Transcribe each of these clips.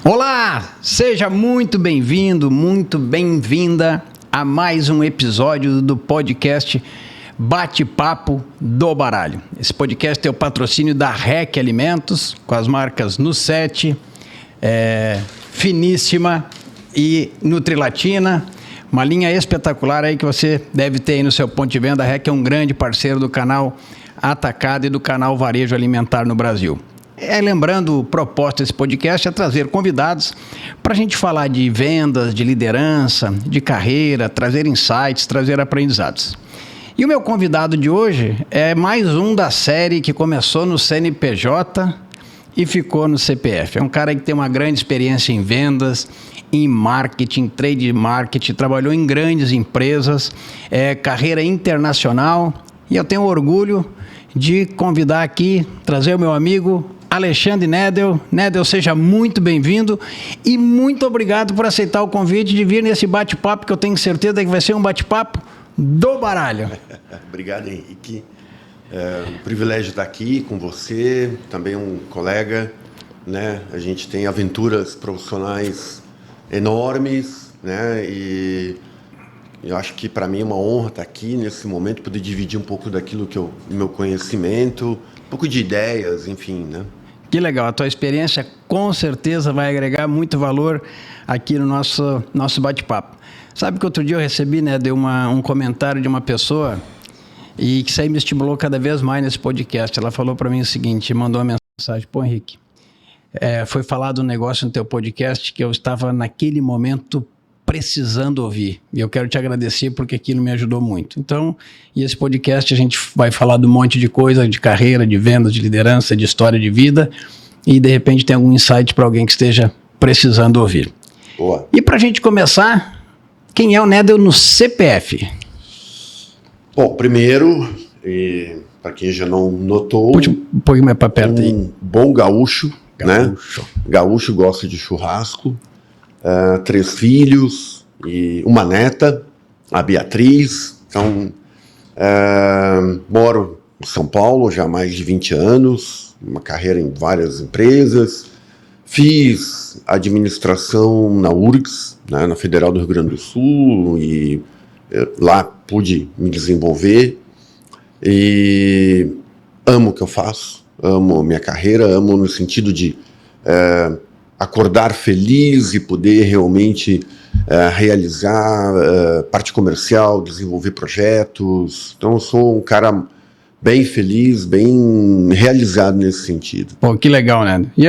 Olá, seja muito bem-vindo, muito bem-vinda a mais um episódio do podcast Bate-Papo do Baralho. Esse podcast é o patrocínio da REC Alimentos, com as marcas Nusete, Finíssima e Nutrilatina. Uma linha espetacular aí que você deve ter aí no seu ponto de venda. A REC é um grande parceiro do canal Atacado e do canal Varejo Alimentar no Brasil. Lembrando, o propósito desse podcast é trazer convidados para a gente falar de vendas, de liderança, de carreira, trazer insights, trazer aprendizados. E o meu convidado de hoje é mais um da série que começou no CNPJ e ficou no CPF. É um cara que tem uma grande experiência em vendas, em marketing, trade marketing, trabalhou em grandes empresas, carreira internacional, e eu tenho orgulho de convidar aqui, trazer o meu amigo Alexandre Nedel. Nedel, seja muito bem-vindo e muito obrigado por aceitar o convite de vir nesse bate-papo, que eu tenho certeza que vai ser um bate-papo do baralho. Obrigado, Henrique. É um privilégio estar aqui com você, também um colega, né? A gente tem aventuras profissionais enormes, né? E eu acho que para mim é uma honra estar aqui nesse momento, poder dividir um pouco daquilo que meu conhecimento, um pouco de ideias, enfim, né? Que legal, a tua experiência com certeza vai agregar muito valor aqui no nosso bate-papo. Sabe que outro dia eu recebi, né, um comentário de uma pessoa e que isso aí me estimulou cada vez mais nesse podcast. Ela falou para mim o seguinte, mandou uma mensagem: pô, Henrique, foi falado um negócio no teu podcast que eu estava naquele momento precisando ouvir. E eu quero te agradecer porque aquilo me ajudou muito. Então, e esse podcast a gente vai falar de um monte de coisa, de carreira, de vendas, de liderança, de história de vida, e de repente tem algum insight para alguém que esteja precisando ouvir. Boa. E para a gente começar, quem é o Nedel no CPF? Bom, primeiro, para quem já não notou, Puxa um pouquinho mais para perto aí. Um bom gaúcho, né? Gaúcho gosta de churrasco. 3 filhos e uma neta, a Beatriz. Então, moro em São Paulo já há mais de 20 anos, uma carreira em várias empresas. Fiz administração na URGS, né, na Federal do Rio Grande do Sul, e lá pude me desenvolver. E amo o que eu faço, amo minha carreira, amo no sentido de acordar feliz e poder realmente realizar parte comercial, desenvolver projetos. Então eu sou um cara bem feliz, bem realizado nesse sentido. Pô, que legal, né? E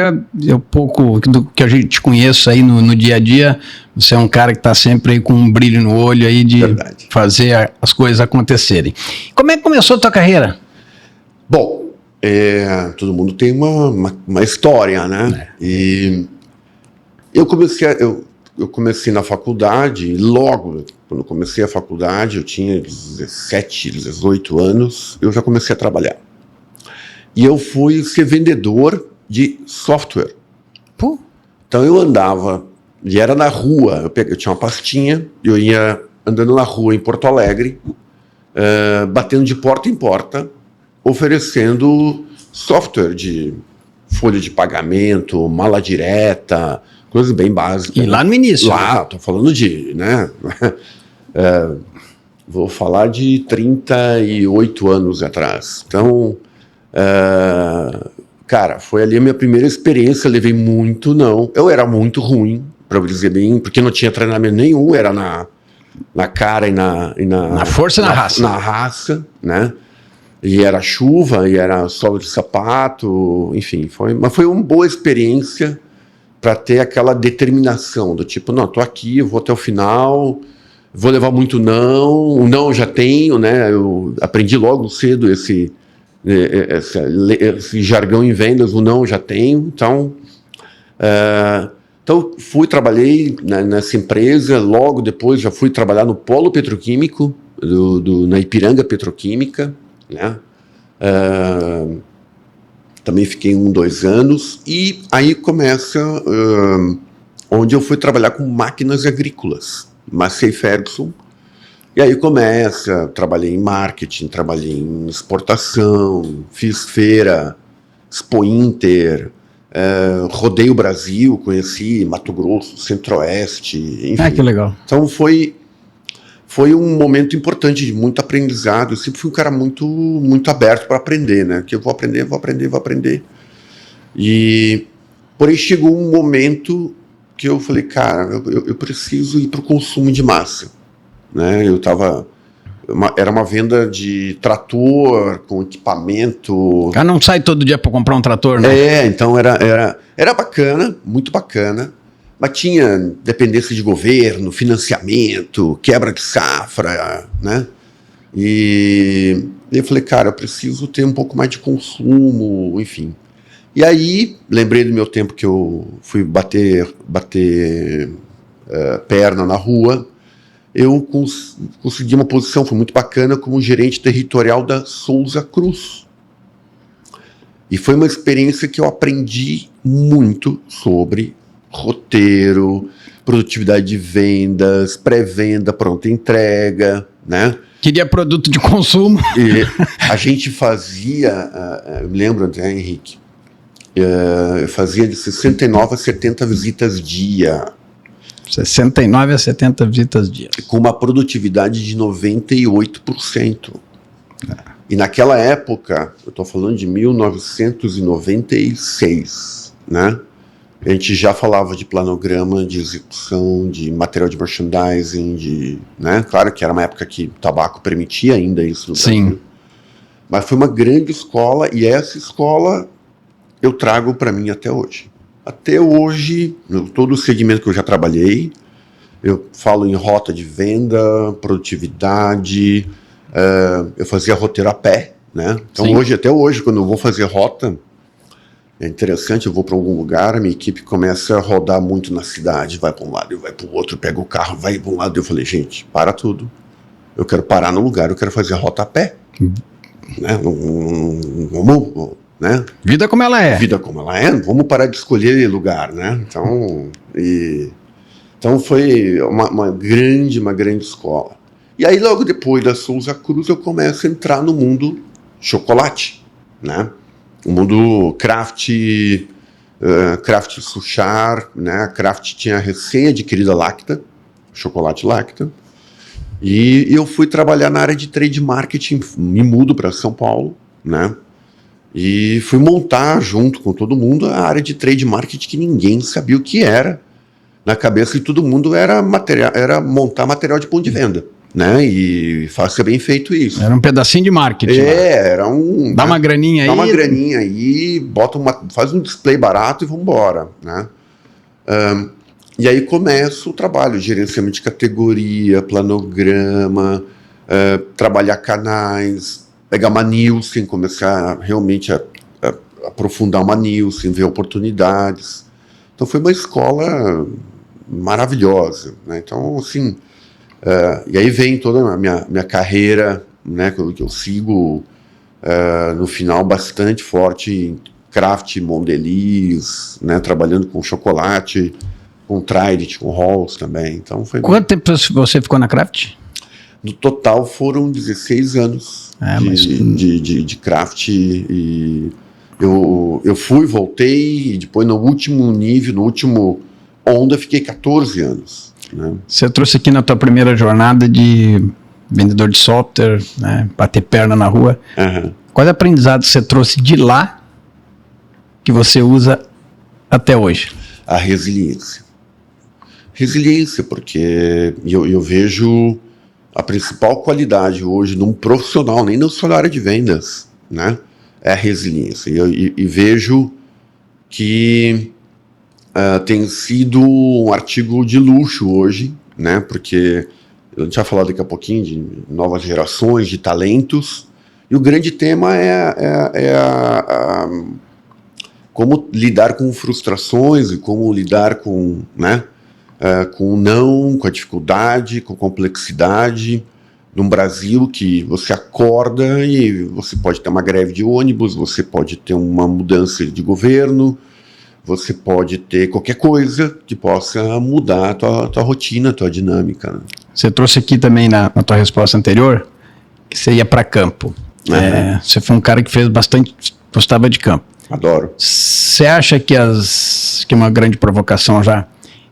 eu pouco do que a gente conhece aí no dia a dia, você é um cara que está sempre aí com um brilho no olho aí de Verdade. Fazer as coisas acontecerem. Como é que começou a tua carreira? Bom, todo mundo tem uma história, né? E eu comecei na faculdade, e logo quando comecei a faculdade, eu tinha 17, 18 anos, eu já comecei a trabalhar. E eu fui ser vendedor de software. Pô. Então eu andava, e era na rua, eu tinha uma pastinha, eu ia andando na rua em Porto Alegre, batendo de porta em porta, oferecendo software de folha de pagamento, mala direta, coisas bem básicas. E lá no início? Lá, tô falando de, né? Vou falar de 38 anos atrás. Então, cara, foi ali a minha primeira experiência, levei muito não. Eu era muito ruim, para dizer bem, porque não tinha treinamento nenhum, era na cara e na força e na raça. Na raça, né? E era chuva, e era sola de sapato, enfim, mas foi uma boa experiência para ter aquela determinação do tipo, não, tô aqui, eu vou até o final, vou levar muito não, o não eu já tenho, né? Eu aprendi logo cedo esse jargão em vendas, o não eu já tenho, então trabalhei nessa empresa, logo depois já fui trabalhar no Polo Petroquímico, na Ipiranga Petroquímica, né? Também fiquei 2 anos, e aí começa onde eu fui trabalhar com máquinas agrícolas, Massey Ferguson, e aí trabalhei em marketing, trabalhei em exportação, fiz feira, Expo Inter, Rodei o Brasil, conheci Mato Grosso, Centro-Oeste, enfim. Ah, que legal. Então foi um momento importante de muito aprendizado. Eu sempre fui um cara muito, muito aberto para aprender, né? Que eu vou aprender. Porém chegou um momento que eu falei, cara, eu preciso ir para o consumo de massa, né? Era uma venda de trator com equipamento. O cara não sai todo dia para comprar um trator, né? Então era bacana, muito bacana, mas tinha dependência de governo, financiamento, quebra de safra, né? E eu falei, cara, eu preciso ter um pouco mais de consumo, enfim. E aí, lembrei do meu tempo que eu fui bater perna na rua. Eu consegui uma posição, foi muito bacana, como gerente territorial da Souza Cruz. E foi uma experiência que eu aprendi muito sobre roteiro, produtividade de vendas, pré-venda, pronta entrega, né? Queria produto de consumo. E a gente fazia, eu me lembro, André Henrique, eu fazia de 69 a 70 visitas dia. 69 a 70 visitas dia. Com uma produtividade de 98%. E naquela época, eu estou falando de 1996, né? A gente já falava de planograma, de execução, de material de merchandising, né? Claro que era uma época que o tabaco permitia ainda isso no Brasil. Sim. Mas foi uma grande escola, e essa escola eu trago para mim até hoje. Até hoje, todo o segmento que eu já trabalhei, eu falo em rota de venda, produtividade, eu fazia roteiro a pé, né? Então até hoje, quando eu vou fazer rota, é interessante, eu vou para algum lugar, a minha equipe começa a rodar muito na cidade, vai para um lado, vai para o outro, pega o carro, vai para um lado, eu falei, gente, para tudo. Eu quero parar no lugar, eu quero fazer a rota a pé. Né? Vamos... Né? Vida como ela é. Vida como ela é, vamos parar de escolher lugar, né? Então foi uma grande escola. E aí logo depois da Souza Cruz eu começo a entrar no mundo chocolate, né? O mundo Kraft Suchar, né? A Kraft tinha recém-adquirida Lacta, chocolate Lacta, e eu fui trabalhar na área de trade marketing, me mudo para São Paulo, né? E fui montar, junto com todo mundo, a área de trade marketing que ninguém sabia o que era. Na cabeça de todo mundo era montar material de ponto de venda, né? E faça bem feito isso. Era um pedacinho de marketing. Era um... Dá uma graninha aí. Dá uma graninha aí, faz um display barato e vamos embora, né? E aí começa o trabalho, gerenciamento de categoria, planograma, trabalhar canais, pegar uma Nielsen, começar realmente a aprofundar uma Nielsen, ver oportunidades. Então foi uma escola maravilhosa, né? Então, assim, e aí vem toda a minha carreira, né, que eu sigo no final bastante forte em Kraft, Mondelez, né, trabalhando com chocolate, com Trident, com Halls também. Então foi... Quanto tempo você ficou na Kraft? No total foram 16 anos de Kraft, e eu fui, voltei, e depois no último nível, no último onda, fiquei 14 anos. Né? Você trouxe aqui na tua primeira jornada de vendedor de software, né, bater perna na rua. Uhum. Quais aprendizados você trouxe de lá que você usa até hoje? A resiliência. Resiliência, porque eu vejo a principal qualidade hoje num profissional, nem na sua área de vendas, né, é a resiliência. E vejo que tem sido um artigo de luxo hoje, né, porque a gente vai falar daqui a pouquinho de novas gerações, de talentos, e o grande tema é como lidar com frustrações e como lidar com, né, com o não, com a dificuldade, com a complexidade, num Brasil que você acorda e você pode ter uma greve de ônibus, você pode ter uma mudança de governo, você pode ter qualquer coisa que possa mudar a tua rotina, a tua dinâmica. Né? Você trouxe aqui também na tua resposta anterior que você ia para campo. Você foi um cara que fez bastante, gostava de campo. Adoro. Você acha que é uma grande provocação já,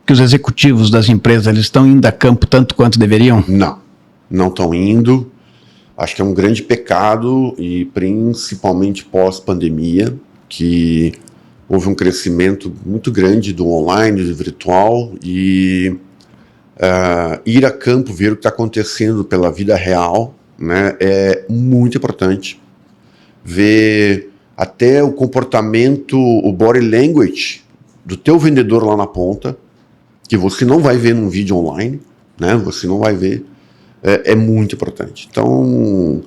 que os executivos das empresas eles estão indo a campo tanto quanto deveriam? Não estão indo. Acho que é um grande pecado, e principalmente pós-pandemia, que houve um crescimento muito grande do online, do virtual, e ir a campo, ver o que está acontecendo pela vida real, né, é muito importante. Ver até o comportamento, o body language do teu vendedor lá na ponta, que você não vai ver num vídeo online, né, você não vai ver, é muito importante. Então,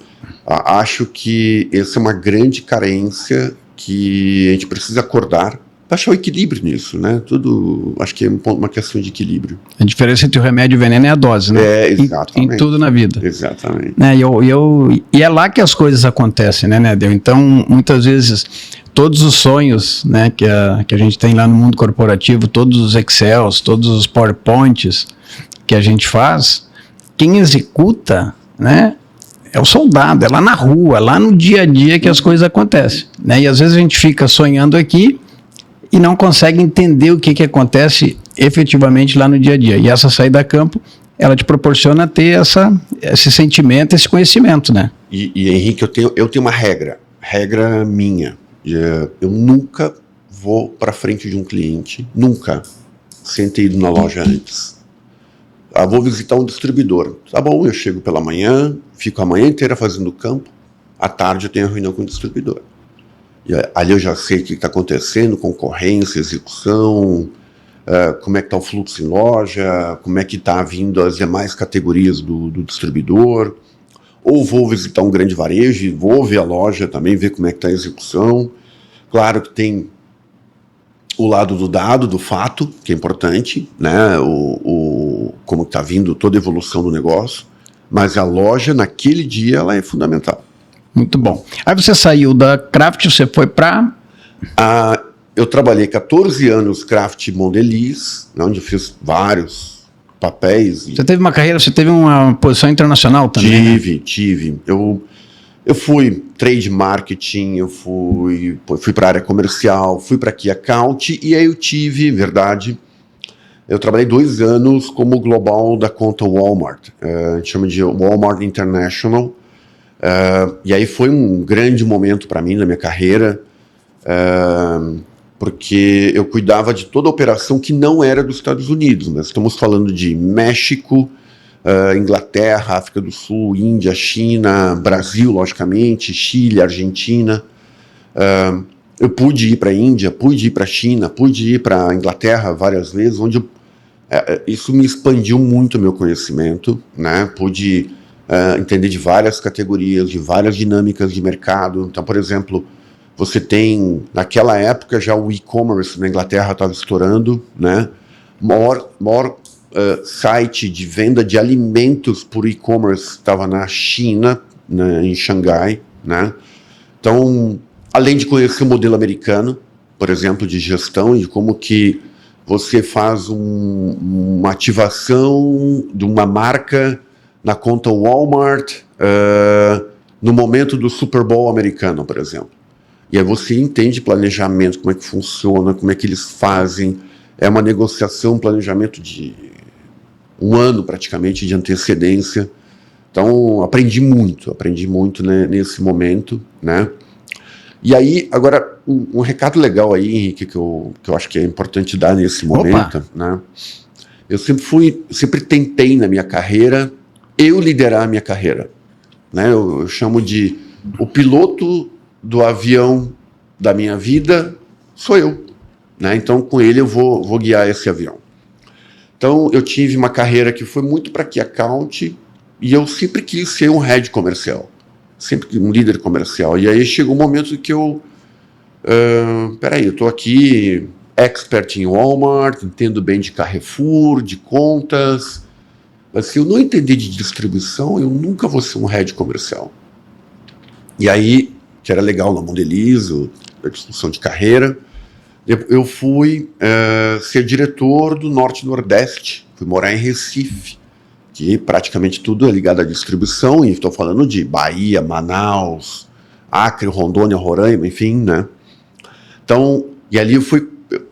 acho que essa é uma grande carência que a gente precisa acordar para achar o equilíbrio nisso, né? Tudo, acho que é uma questão de equilíbrio. A diferença entre o remédio e o veneno é a dose, né? Exatamente. Em tudo na vida. Exatamente. E é lá que as coisas acontecem, né, Nedel? Então, muitas vezes, todos os sonhos, né, que a gente tem lá no mundo corporativo, todos os Excels, todos os PowerPoints que a gente faz, quem executa, né, é o soldado, é lá na rua, lá no dia a dia que as coisas acontecem, né? E às vezes a gente fica sonhando aqui e não consegue entender o que acontece efetivamente lá no dia a dia. E essa saída a campo, ela te proporciona ter esse sentimento, esse conhecimento, né? E Henrique, eu tenho uma regra minha. Eu nunca vou para frente de um cliente, nunca, sem ter ido na loja antes. Vou visitar um distribuidor. Tá bom, eu chego pela manhã, fico a manhã inteira fazendo campo, à tarde eu tenho a reunião com o distribuidor. E ali eu já sei o que está acontecendo, concorrência, execução, como é que está o fluxo em loja, como é que está vindo as demais categorias do distribuidor. Ou vou visitar um grande varejo e vou ver a loja também, ver como é que está a execução. Claro que tem o lado do dado, do fato, que é importante, né? Como está vindo toda a evolução do negócio, mas a loja, naquele dia, ela é fundamental. Muito bom. Aí você saiu da Kraft, você foi para... Eu trabalhei 14 anos Kraft Mondelez, onde eu fiz vários papéis. Você teve uma carreira, você teve uma posição internacional também? Tive. Eu fui trade marketing, eu fui para a área comercial, fui para Key Account, e aí eu trabalhei 2 anos como global da conta Walmart, a gente chama de Walmart International, e aí foi um grande momento para mim na minha carreira, porque eu cuidava de toda a operação que não era dos Estados Unidos, né? Estamos falando de México, Inglaterra, África do Sul, Índia, China, Brasil, logicamente, Chile, Argentina. Eu pude ir para a Índia, pude ir para a China, pude ir para a Inglaterra várias vezes, onde isso me expandiu muito o meu conhecimento, né? Pude entender de várias categorias, de várias dinâmicas de mercado. Então, por exemplo, você tem, naquela época, já o e-commerce na Inglaterra estava estourando, né? Maior site de venda de alimentos por e-commerce estava na China, né, em Xangai, né? Então, além de conhecer o modelo americano, por exemplo, de gestão e de como que você faz uma ativação de uma marca na conta Walmart no momento do Super Bowl americano, por exemplo. E aí você entende planejamento, como é que funciona, como é que eles fazem. É uma negociação, planejamento de 1 ano praticamente de antecedência. Então, aprendi muito, né, nesse momento, né? E aí, agora, um recado legal aí, Henrique, que eu acho que é importante dar nesse momento, né? Eu sempre tentei na minha carreira, liderar a minha carreira, né? Eu chamo de o piloto do avião da minha vida sou eu, né? Então, com ele eu vou guiar esse avião. Então, eu tive uma carreira que foi muito para Key Account, e eu sempre quis ser um head comercial, sempre um líder comercial. E aí chegou um momento que eu estou aqui, expert em Walmart, entendo bem de Carrefour, de contas, mas se eu não entender de distribuição, eu nunca vou ser um head comercial. E aí, que era legal na Mondelez, a discussão de carreira, eu fui ser diretor do Norte e Nordeste, fui morar em Recife, que praticamente tudo é ligado à distribuição, e estou falando de Bahia, Manaus, Acre, Rondônia, Roraima, enfim, né? Então, E ali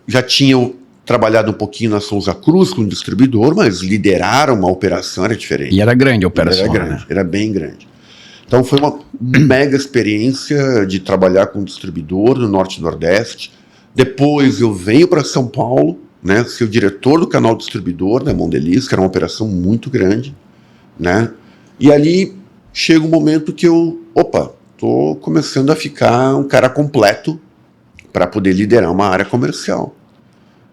já tinha trabalhado um pouquinho na Souza Cruz com o distribuidor, mas lideraram uma operação, era diferente. E era grande a operação. Era grande, né? Era bem grande. Então foi uma mega experiência de trabalhar com distribuidor no Norte e Nordeste. Depois eu venho para São Paulo, né, ser o diretor do canal distribuidor da Mondelez, que era uma operação muito grande, né? E ali chega um momento que tô começando a ficar um cara completo para poder liderar uma área comercial.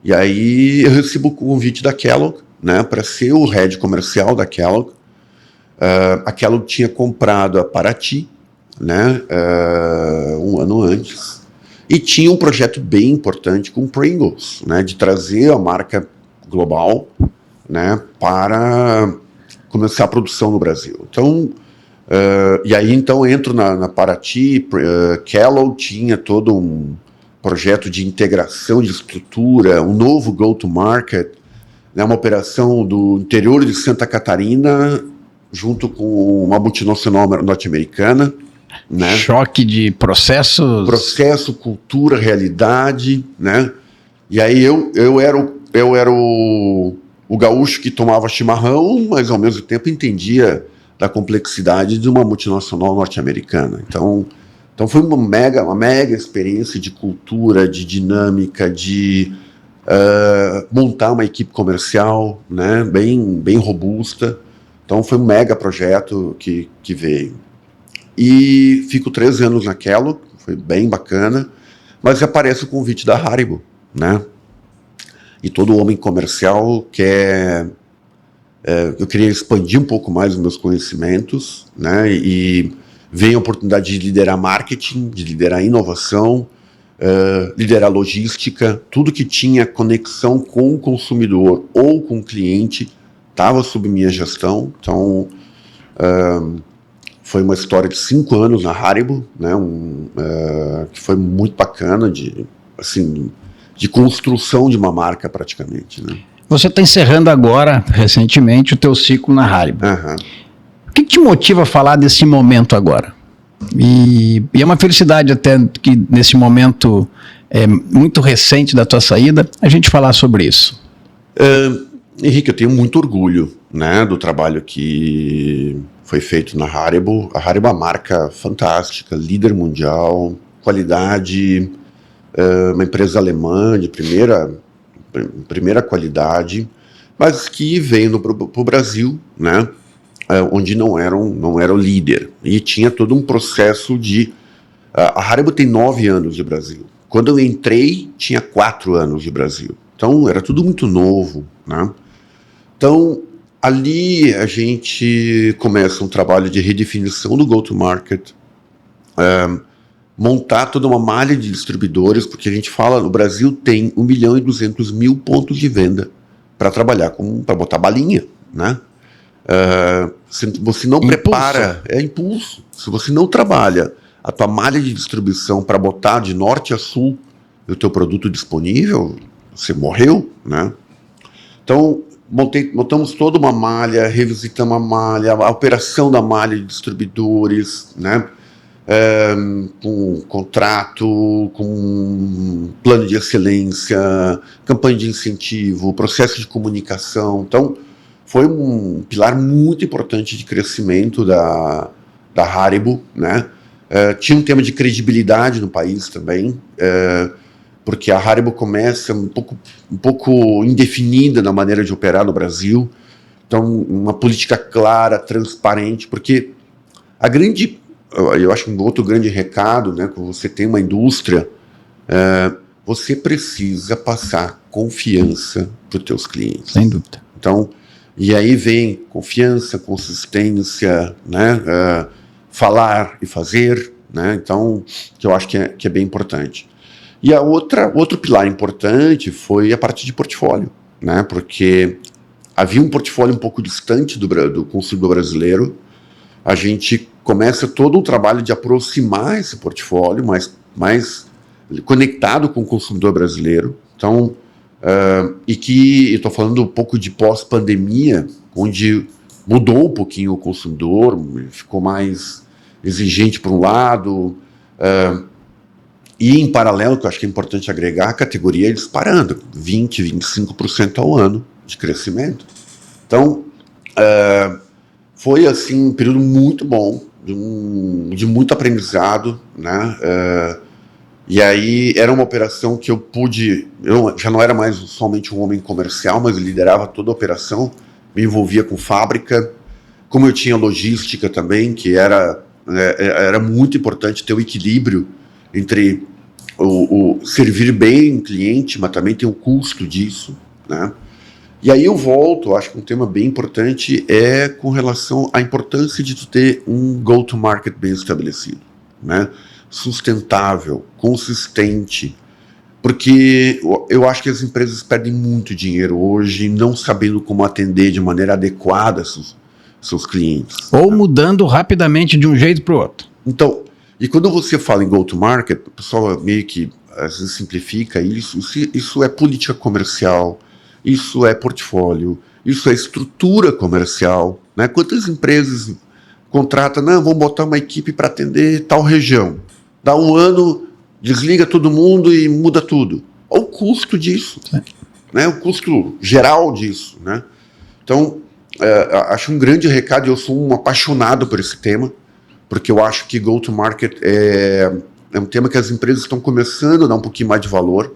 E aí eu recebo o convite da Kellogg, né, para ser o head comercial da Kellogg. A Kellogg tinha comprado a Paraty, né, um ano antes, e tinha um projeto bem importante com Pringles, né, de trazer a marca global, né, para começar a produção no Brasil. Então, e aí então entro na Paraty. Kellogg tinha todo um projeto de integração de estrutura, um novo go-to-market, né, uma operação do interior de Santa Catarina, junto com uma multinacional norte-americana. Né? Choque de processos. Processo, cultura, realidade. Né? E aí eu era o gaúcho que tomava chimarrão, mas ao mesmo tempo entendia da complexidade de uma multinacional norte-americana. Então foi uma mega experiência de cultura, de dinâmica, de montar uma equipe comercial, né, bem robusta. Então foi um mega projeto que veio. E fico 3 anos na Kellogg, foi bem bacana, mas aparece o convite da Haribo, né? E todo homem comercial quer... eu queria expandir um pouco mais os meus conhecimentos, né? E veio a oportunidade de liderar marketing, de liderar inovação, liderar logística, tudo que tinha conexão com o consumidor ou com o cliente estava sob minha gestão. Então, foi uma história de 5 anos na Haribo, né, que foi muito bacana, de construção de uma marca praticamente. Né? Você está encerrando agora, recentemente, o teu ciclo na Haribo. Uhum. O que te motiva a falar desse momento agora? E é uma felicidade até que nesse momento muito recente da tua saída, a gente falar sobre isso. Henrique, eu tenho muito orgulho, né, do trabalho que foi feito na Haribo. A Haribo é uma marca fantástica, líder mundial, qualidade, uma empresa alemã de primeira qualidade, mas que veio para o Brasil, né, onde não era o líder. E tinha todo um processo de... A Haribo tem 9 anos de Brasil. Quando eu entrei, tinha 4 anos de Brasil. Então, era tudo muito novo, né? Então, ali a gente começa um trabalho de redefinição do go-to-market, montar toda uma malha de distribuidores, porque a gente fala, no Brasil tem 1.200.000 pontos de venda para trabalhar, para botar balinha, né? Se você não prepara, é impulso. Se você não trabalha a tua malha de distribuição para botar de norte a sul o teu produto disponível, você morreu, né? Então, montamos toda uma malha, revisitamos a malha, a operação da malha de distribuidores, né? Com contrato, com plano de excelência, campanha de incentivo, processo de comunicação. Então, foi um pilar muito importante de crescimento da Haribo, né? Tinha um tema de credibilidade no país também, porque a Haribo começa um pouco indefinida na maneira de operar no Brasil. Então, uma política clara, transparente, porque eu acho um outro grande recado, né, quando você tem uma indústria, você precisa passar confiança para os teus clientes. Sem dúvida. Então, e aí vem confiança, consistência, né, falar e fazer, né, então, que eu acho que é bem importante. E outro pilar importante foi a parte de portfólio, né, porque havia um portfólio um pouco distante do consumidor brasileiro. A gente começa todo um trabalho de aproximar esse portfólio mais conectado com o consumidor brasileiro. Então, e que eu estou falando um pouco de pós-pandemia, onde mudou um pouquinho o consumidor, ficou mais exigente por um lado, E em paralelo, que eu acho que é importante agregar, a categoria disparando, 20, 25% ao ano de crescimento. Então, foi assim um período muito bom, de muito aprendizado, né? E aí era uma operação que eu já não era mais somente um homem comercial, mas liderava toda a operação, me envolvia com fábrica, como eu tinha logística também, que era muito importante ter o equilíbrio entre o servir bem o cliente, mas também tem o custo disso, né? E aí eu volto, acho que um tema bem importante é com relação à importância de tu ter um go-to-market bem estabelecido, né? Sustentável, consistente, porque eu acho que as empresas perdem muito dinheiro hoje não sabendo como atender de maneira adequada seus clientes. Ou mudando rapidamente de um jeito para o outro. Então, e quando você fala em go-to-market, o pessoal meio que às vezes simplifica isso é política comercial, isso é portfólio, isso é estrutura comercial, né? Quantas empresas contratam, não, vamos botar uma equipe para atender tal região, dá um ano, desliga todo mundo e muda tudo. Olha o custo disso, né? O custo geral disso, né? Então, acho um grande recado, eu sou um apaixonado por esse tema, porque eu acho que go-to-market é um tema que as empresas estão começando a dar um pouquinho mais de valor,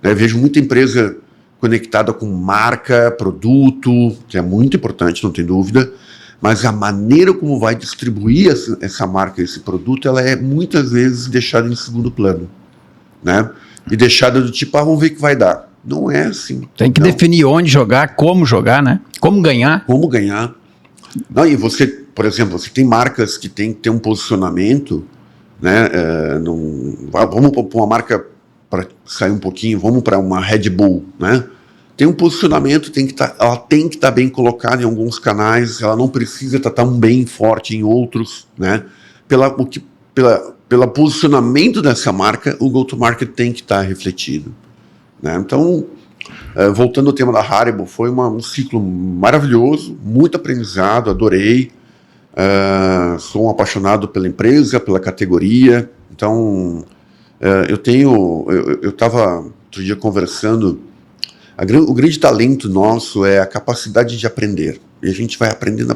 né? Vejo muita empresa conectada com marca, produto, que é muito importante, não tem dúvida, mas a maneira como vai distribuir essa marca, esse produto, ela é muitas vezes deixada em segundo plano, né? E deixada do tipo, vamos ver o que vai dar. Não é assim. Tem que definir onde jogar, né? Como ganhar. Como ganhar. Não, e você, por exemplo, você tem marcas que tem que ter um posicionamento, né? Vamos para uma marca, para sair um pouquinho, vamos para uma Red Bull, né? Tem um posicionamento, ela tem que estar bem colocada em alguns canais, ela não precisa estar tão bem forte em outros, né? Pelo posicionamento dessa marca, o go-to-market tem que estar refletido, né? Então, voltando ao tema da Haribo, foi um ciclo maravilhoso, muito aprendizado, adorei. Sou um apaixonado pela empresa, pela categoria. Então, eu estava outro dia conversando. O grande talento nosso é a capacidade de aprender. E a gente vai aprendendo.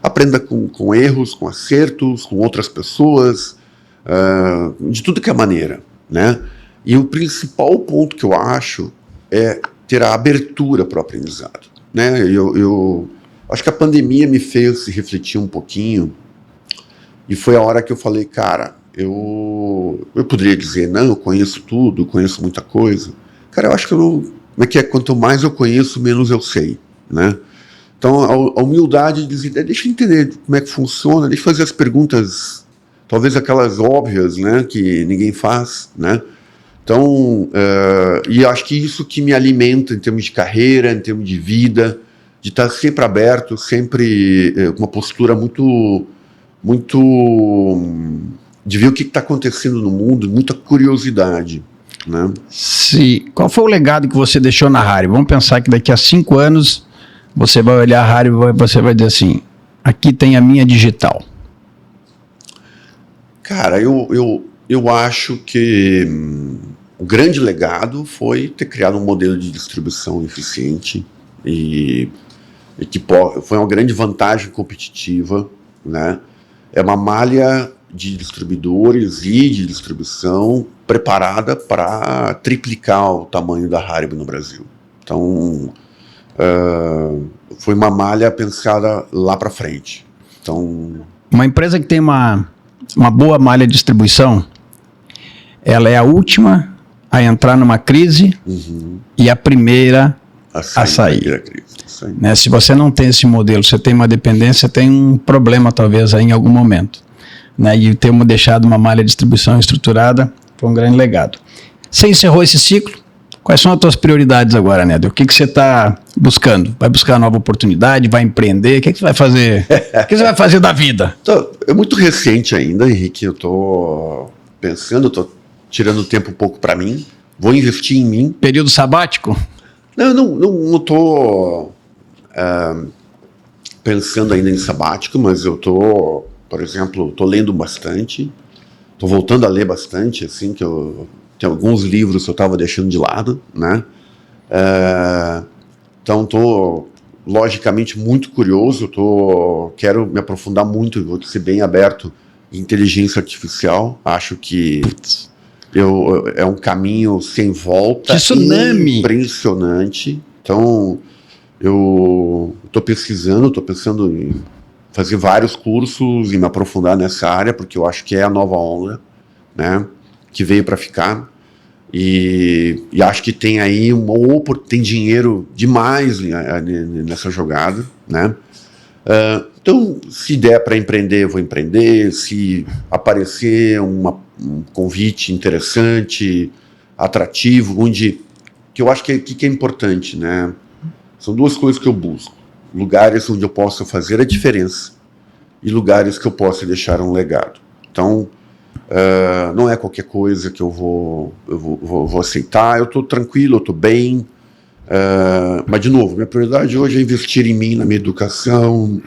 Aprenda com erros, com acertos, com outras pessoas, de tudo que é maneira, né? E o principal ponto que eu acho é ter a abertura para o aprendizado, né? Eu acho que a pandemia me fez se refletir um pouquinho, e foi a hora que eu falei, cara, eu poderia dizer, não, eu conheço tudo, conheço muita coisa. Cara, eu acho que quanto mais eu conheço, menos eu sei, né? Então, a humildade de dizer, deixa eu entender como é que funciona, deixa eu fazer as perguntas, talvez aquelas óbvias, né, que ninguém faz, né? Então, e acho que isso que me alimenta em termos de carreira, em termos de vida, de estar sempre aberto, sempre com uma postura muito de ver o que está acontecendo no mundo, muita curiosidade, né? Sim. Qual foi o legado que você deixou na Haribo? Vamos pensar que daqui a 5 anos você vai olhar a Haribo e você vai dizer assim, aqui tem a minha digital. Cara, eu acho que o grande legado foi ter criado um modelo de distribuição eficiente e que foi uma grande vantagem competitiva, né? É uma malha de distribuidores e de distribuição preparada para triplicar o tamanho da Haribo no Brasil. Então, foi uma malha pensada lá para frente. Então, uma empresa que tem uma boa malha de distribuição, ela é a última a entrar numa crise e a primeira a sair. Né? Se você não tem esse modelo, você tem uma dependência, tem um problema talvez aí em algum momento. Né? E ter deixado uma malha de distribuição estruturada foi um grande legado. Você encerrou esse ciclo, quais são as tuas prioridades agora, Néder? O que você está buscando? Vai buscar uma nova oportunidade? Vai empreender? O que você vai fazer? O que você vai fazer da vida? É muito recente ainda, Henrique. Eu estou pensando, estou tirando tempo um pouco para mim. Vou investir em mim. Período sabático? Não estou pensando ainda em sabático, mas eu estou, por exemplo, estou lendo bastante. tô voltando a ler bastante, assim, que eu tenho alguns livros que eu estava deixando de lado, né? Então tô logicamente muito curioso, quero me aprofundar muito, vou ser bem aberto em inteligência artificial. Acho que é um caminho sem volta, tsunami. Impressionante. Então eu estou pesquisando, estou pensando em fazer vários cursos e me aprofundar nessa área, porque eu acho que é a nova onda, né, que veio para ficar. E acho que tem aí tem dinheiro demais nessa jogada, né? Então, se der para empreender, eu vou empreender. Se aparecer um convite interessante, atrativo, que eu acho que é importante, né? São duas coisas que eu busco: lugares onde eu possa fazer a diferença e lugares que eu possa deixar um legado. Então, não é qualquer coisa que eu vou aceitar. Eu estou tranquilo, eu estou bem, mas de novo, minha prioridade hoje é investir em mim, na minha educação,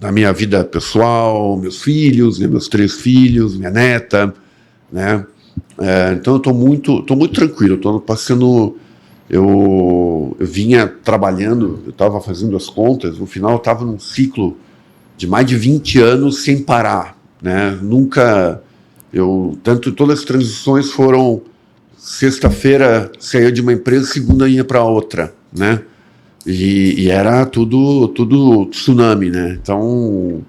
na minha vida pessoal, meus filhos, né, meus 3 filhos, minha neta, né? Então eu estou muito tranquilo. Estou passando, eu vinha trabalhando, eu estava fazendo as contas, no final eu estava num ciclo de mais de 20 anos sem parar, né? Todas as transições foram: sexta-feira saía de uma empresa, segunda ia para outra, né? E era tudo tsunami, né? Então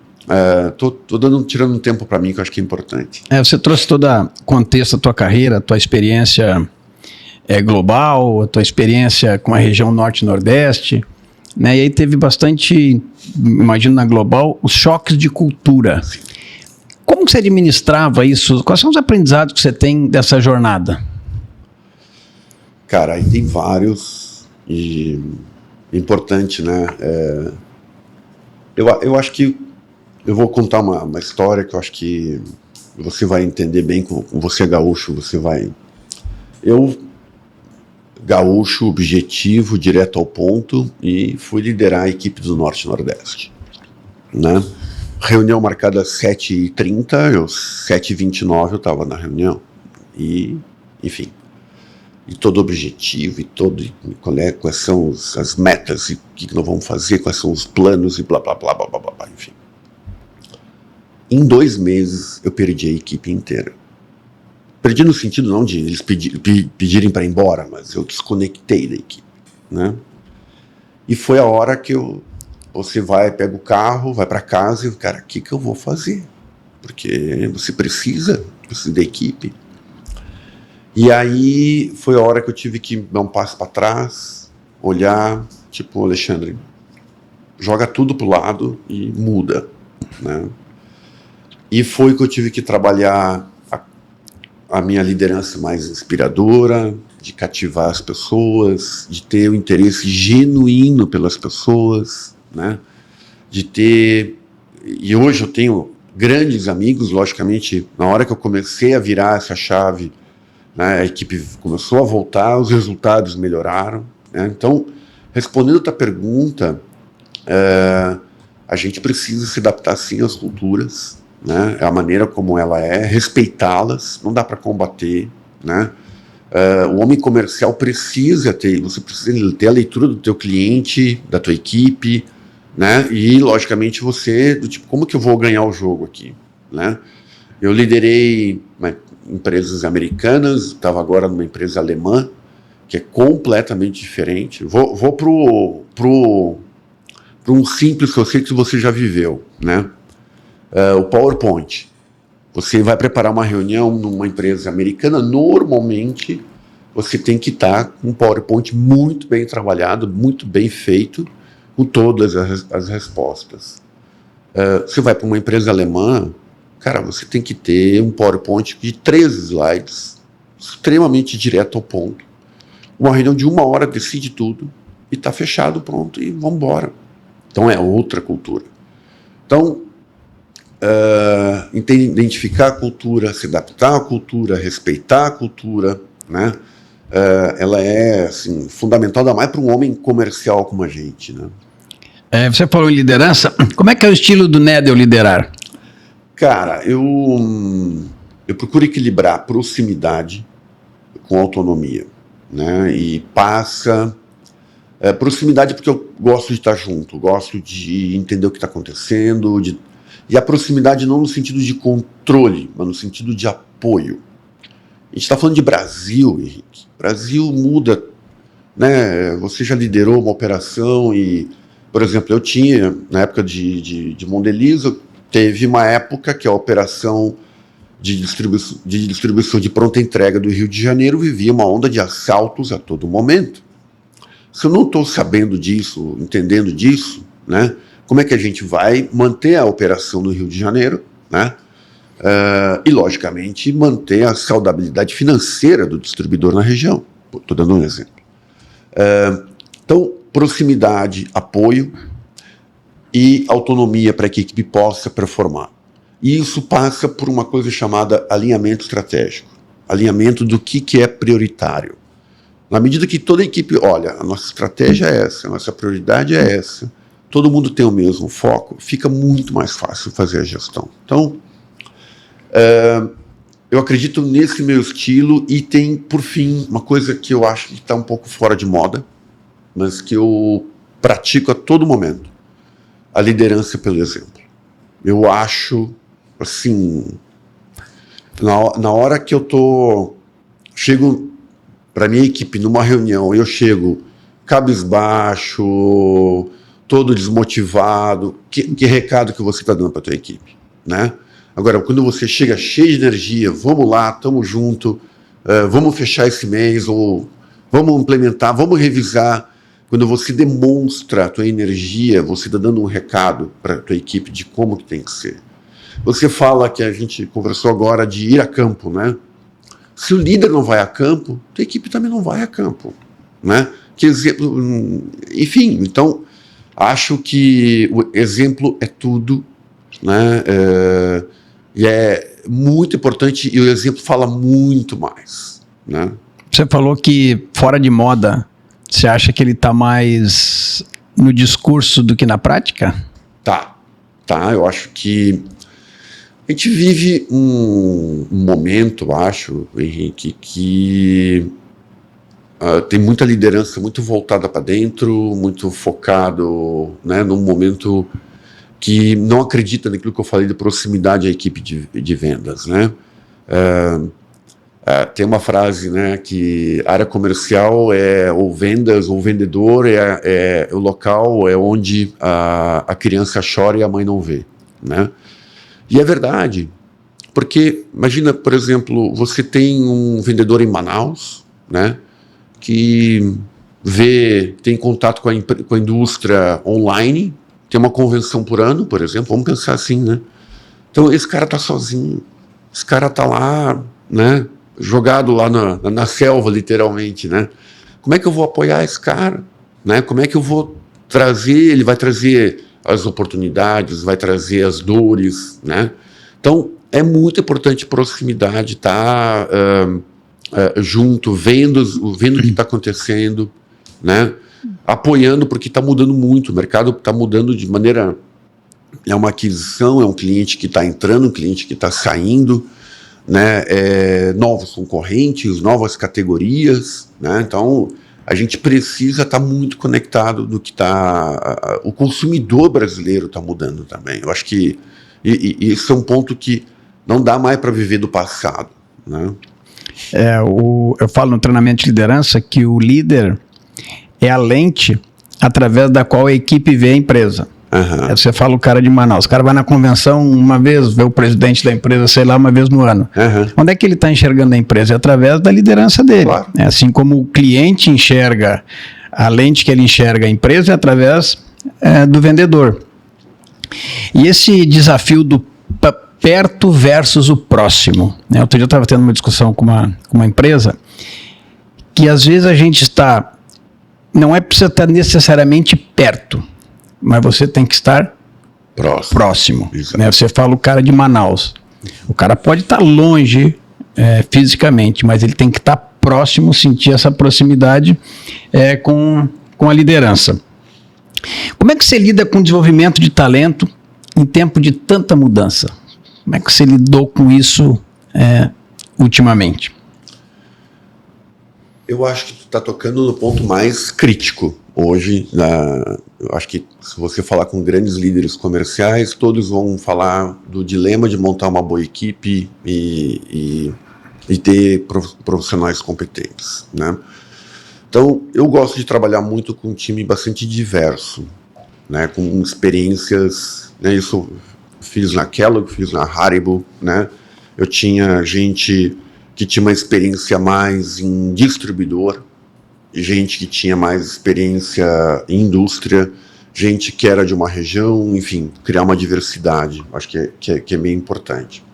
tirando um tempo para mim, que eu acho que é importante. Você trouxe todo o contexto da tua carreira, tua experiência global, a tua experiência com a região norte e nordeste, né? E aí teve bastante, imagino na global, os choques de cultura. Sim. Como que você administrava isso? Quais são os aprendizados que você tem dessa jornada? Cara, aí tem vários, e é importante, né? Eu acho que eu vou contar uma história que eu acho que você vai entender bem. Com você é gaúcho, gaúcho, objetivo, direto ao ponto, e fui liderar a equipe do Norte e Nordeste, né? Reunião marcada às 7h30, 7h29 eu estava na reunião, e enfim, e todo objetivo, quais são as metas, e o que nós vamos fazer, quais são os planos, e blá blá blá blá blá blá, enfim. Em 2 meses eu perdi a equipe inteira. Perdi no sentido não de eles pedirem para ir embora, mas eu desconectei da equipe, né? E foi a hora que você pega o carro, vai para casa e, cara, o que eu vou fazer? Porque você precisa da equipe. E aí foi a hora que eu tive que dar um passo para trás, olhar, tipo: Alexandre, joga tudo pro lado e muda, né? E foi que eu tive que trabalhar a minha liderança mais inspiradora, de cativar as pessoas, de ter o interesse genuíno pelas pessoas, né? E hoje eu tenho grandes amigos. Logicamente, na hora que eu comecei a virar essa chave, né, a equipe começou a voltar, os resultados melhoraram, né? Então, respondendo a tua pergunta, a gente precisa se adaptar sim às culturas, né? É a maneira como ela é, respeitá-las, não dá para combater, né? O homem comercial você precisa ter a leitura do teu cliente, da tua equipe, né? E logicamente do tipo, como que eu vou ganhar o jogo aqui, né? Eu liderei empresas americanas, estava agora numa empresa alemã, que é completamente diferente. Vou pro um simples que eu sei que você já viveu, né? O PowerPoint. Você vai preparar uma reunião numa empresa americana, normalmente você tem que estar com um PowerPoint muito bem trabalhado, muito bem feito, com todas as respostas. Você vai para uma empresa alemã, cara, você tem que ter um PowerPoint de 3 slides, extremamente direto ao ponto. Uma reunião de 1 hora decide tudo, e está fechado, pronto, e vamos embora. Então é outra cultura. Então, identificar a cultura, se adaptar à cultura, respeitar a cultura, né? Ela é assim, fundamental, ainda mais para um homem comercial como a gente, né? Você falou em liderança. Como é que é o estilo do Nedel liderar? Cara, eu procuro equilibrar proximidade com autonomia, né? E passa... proximidade porque eu gosto de estar junto, gosto de entender o que está acontecendo, e a proximidade não no sentido de controle, mas no sentido de apoio. A gente está falando de Brasil, Henrique. Brasil muda, né? Você já liderou uma operação e, por exemplo, eu tinha, na época de Mondelez, teve uma época que a operação de distribuição de pronta entrega do Rio de Janeiro vivia uma onda de assaltos a todo momento. Se eu não estou sabendo disso, entendendo disso, né, como é que a gente vai manter a operação no Rio de Janeiro, né, e, logicamente, manter a saudabilidade financeira do distribuidor na região? Estou dando um exemplo. Então, proximidade, apoio e autonomia para que a equipe possa performar. E isso passa por uma coisa chamada alinhamento estratégico, alinhamento do que é prioritário. Na medida que toda a equipe, olha, a nossa estratégia é essa, a nossa prioridade é essa, todo mundo tem o mesmo foco, fica muito mais fácil fazer a gestão. Então, eu acredito nesse meu estilo e tem, por fim, uma coisa que eu acho que está um pouco fora de moda, mas que eu pratico a todo momento, a liderança pelo exemplo. Eu acho, assim, na hora que eu chego para minha equipe numa reunião, eu chego cabisbaixo, todo desmotivado, que recado que você está dando para a tua equipe, né? Agora, quando você chega cheio de energia, vamos lá, estamos junto, vamos fechar esse mês, ou vamos implementar, vamos revisar. Quando você demonstra a tua energia, você está dando um recado para a tua equipe de como que tem que ser. Você fala que a gente conversou agora de ir a campo, né? Se o líder não vai a campo, a tua equipe também não vai a campo, né? Que exemplo, enfim, então, acho que o exemplo é tudo, né? E é muito importante, e o exemplo fala muito mais, né? Você falou que fora de moda, você acha que ele está mais no discurso do que na prática? Tá, eu acho que a gente vive um momento, acho, Henrique, que tem muita liderança muito voltada para dentro, muito focado, né, num momento que não acredita naquilo que eu falei de proximidade à equipe de vendas, né? Tem uma frase, né, que área comercial é ou vendas ou vendedor, é o local é onde a criança chora e a mãe não vê, né? E é verdade, porque imagina, por exemplo, você tem um vendedor em Manaus, né, que tem contato com a indústria online, tem uma convenção por ano, por exemplo, vamos pensar assim, né? Então esse cara está sozinho, esse cara está lá, né, jogado lá na selva, literalmente, né? Como é que eu vou apoiar esse cara, né? Como é que eu vou trazer, ele vai trazer as oportunidades, vai trazer as dores, né? Então, é muito importante proximidade, tá junto, vendo o que está acontecendo, né? Apoiando, porque está mudando muito, o mercado está mudando de maneira... É uma aquisição, é um cliente que está entrando, um cliente que está saindo, né? Novos concorrentes, novas categorias, né? Então... a gente precisa estar muito conectado do que está... O consumidor brasileiro está mudando também. Eu acho que isso é um ponto que não dá mais para viver do passado, né? Eu falo no treinamento de liderança que o líder é a lente através da qual a equipe vê a empresa. Uhum. Você fala o cara de Manaus, o cara vai na convenção uma vez, vê o presidente da empresa, sei lá, uma vez no ano. Uhum. Onde é que ele está enxergando a empresa? É através da liderança dele. Claro. Assim como o cliente enxerga, a lente que ele enxerga a empresa é através do vendedor. E esse desafio do perto versus o próximo, né? Outro dia eu estava tendo uma discussão com uma empresa que às vezes a gente está, não é preciso estar necessariamente perto, mas você tem que estar próximo, né? Você fala o cara de Manaus, o cara pode estar longe fisicamente, mas ele tem que estar próximo, sentir essa proximidade com a liderança. Como é que você lida com o desenvolvimento de talento em tempo de tanta mudança? Como é que você lidou com isso ultimamente? Eu acho que tu está tocando no ponto mais crítico hoje. Eu acho que se você falar com grandes líderes comerciais, todos vão falar do dilema de montar uma boa equipe e ter profissionais competentes, né? Então, eu gosto de trabalhar muito com um time bastante diverso, né? Com experiências, né? Isso fiz na Kellogg, fiz na Haribo, né? Eu tinha gente que tinha uma experiência mais em distribuidor, gente que tinha mais experiência em indústria, gente que era de uma região, enfim, criar uma diversidade, acho que é bem importante.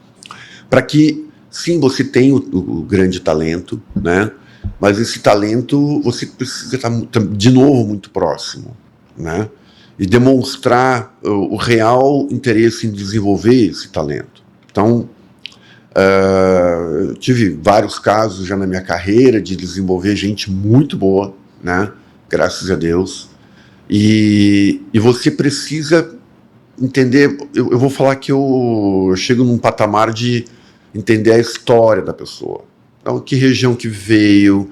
Para que, sim, você tenha o grande talento, né? Mas esse talento você precisa estar, de novo, muito próximo, né? E demonstrar o real interesse em desenvolver esse talento. Então, eu tive vários casos já na minha carreira de desenvolver gente muito boa, né? Graças a Deus. E você precisa entender. Eu vou falar que eu chego num patamar de entender a história da pessoa. Então, que região que veio,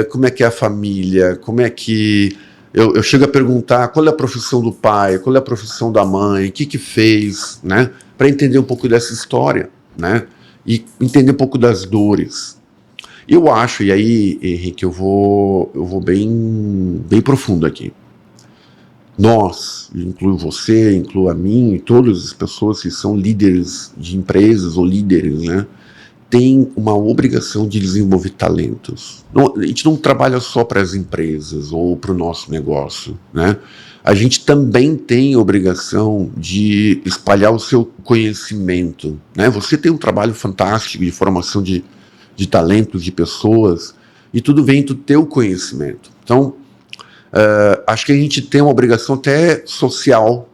como é que é a família, como é que... Eu chego a perguntar qual é a profissão do pai, qual é a profissão da mãe, o que fez, né? Para entender um pouco dessa história, né? E entender um pouco das dores. Eu acho, e aí, Henrique, eu vou bem profundo aqui. Nós, incluo você, incluo a mim, e todas as pessoas que são líderes de empresas ou líderes, né, tem uma obrigação de desenvolver talentos. Não, a gente não trabalha só para as empresas ou para o nosso negócio, né? A gente também tem a obrigação de espalhar o seu conhecimento, né? Você tem um trabalho fantástico de formação de talentos, de pessoas, e tudo vem do teu conhecimento. Então, acho que a gente tem uma obrigação até social,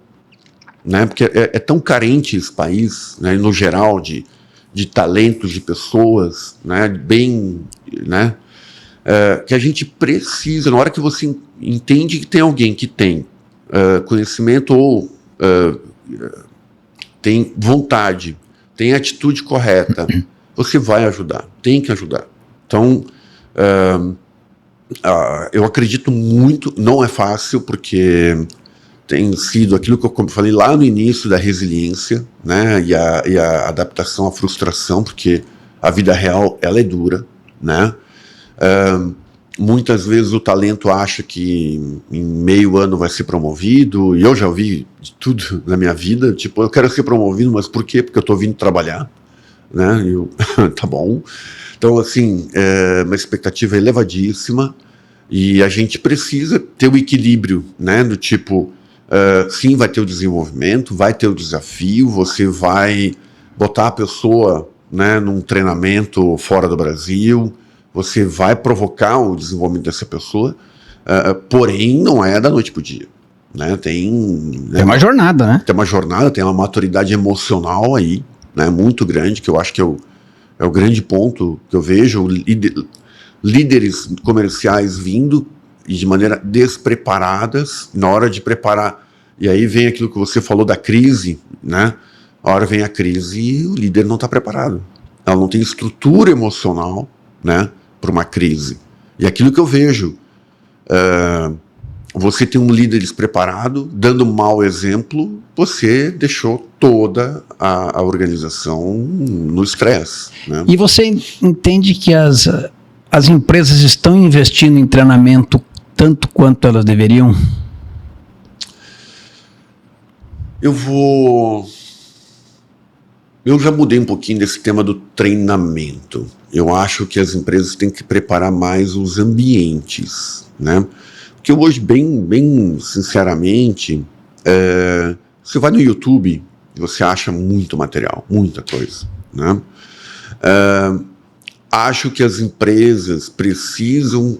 né? Porque é tão carente esse país, né, no geral, de talentos, de pessoas, né, né, que a gente precisa, na hora que você entende que tem alguém que tem conhecimento ou tem vontade, tem atitude correta, você vai ajudar, tem que ajudar. Então, eu acredito muito, não é fácil, porque tem sido aquilo que eu falei lá no início da resiliência, né, e a adaptação à frustração, porque a vida real, ela é dura, né? Muitas vezes o talento acha que em meio ano vai ser promovido, e eu já ouvi de tudo na minha vida, tipo, eu quero ser promovido, mas por quê? Porque eu estou vindo trabalhar, né? Tá bom. Então, assim, uma expectativa elevadíssima, e a gente precisa ter o equilíbrio, né, do tipo, sim, vai ter o desenvolvimento, vai ter o desafio, você vai botar a pessoa, né, num treinamento fora do Brasil, você vai provocar o desenvolvimento dessa pessoa, porém não é da noite para o dia, né? Tem uma jornada, né? Tem uma jornada, tem uma maturidade emocional aí, né, muito grande, que eu acho que é o grande ponto que eu vejo, líderes comerciais vindo e de maneira despreparadas, na hora de preparar, e aí vem aquilo que você falou da crise, né? A hora vem a crise e o líder não está preparado, ela não tem estrutura emocional, né, para uma crise. E aquilo que eu vejo, você tem um líder despreparado, dando um mau exemplo, você deixou toda a organização no estresse, né? E você entende que as empresas estão investindo em treinamento tanto quanto elas deveriam? Eu já mudei um pouquinho desse tema do treinamento. Eu acho que as empresas têm que preparar mais os ambientes, né? Porque hoje, bem sinceramente, você vai no YouTube e você acha muito material, muita coisa, né? Acho que as empresas precisam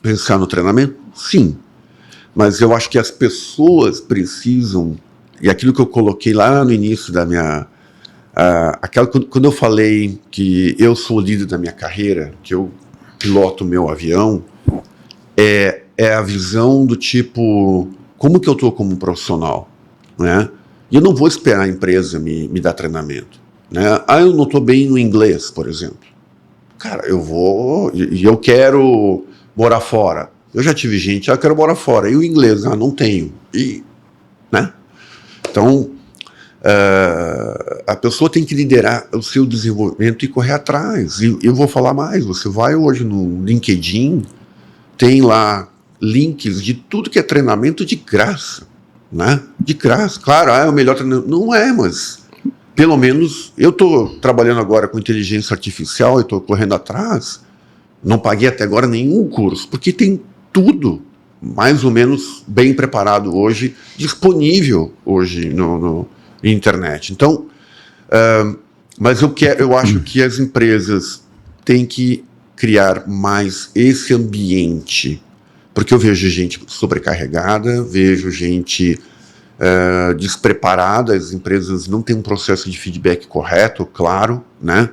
pensar no treinamento? Sim. Mas eu acho que as pessoas precisam, e aquilo que eu coloquei lá no início da minha... quando eu falei que eu sou o líder da minha carreira, que eu piloto o meu avião, é a visão do tipo, como que eu estou como profissional, né? E eu não vou esperar a empresa me dar treinamento. né? Eu não estou bem no inglês, por exemplo. Cara, eu quero morar fora. Eu já tive gente, eu quero morar fora. E o inglês? Não tenho. Né? Então, a pessoa tem que liderar o seu desenvolvimento e correr atrás. E eu vou falar mais, você vai hoje no LinkedIn, tem lá links de tudo que é treinamento de graça, né? De graça. Claro, é o melhor treinamento. Não é, mas pelo menos eu estou trabalhando agora com inteligência artificial e estou correndo atrás. Não paguei até agora nenhum curso, porque tem tudo mais ou menos bem preparado hoje, disponível hoje na internet. Então, mas eu acho que as empresas têm que criar mais esse ambiente, porque eu vejo gente sobrecarregada, vejo gente despreparada, as empresas não têm um processo de feedback correto, claro, né?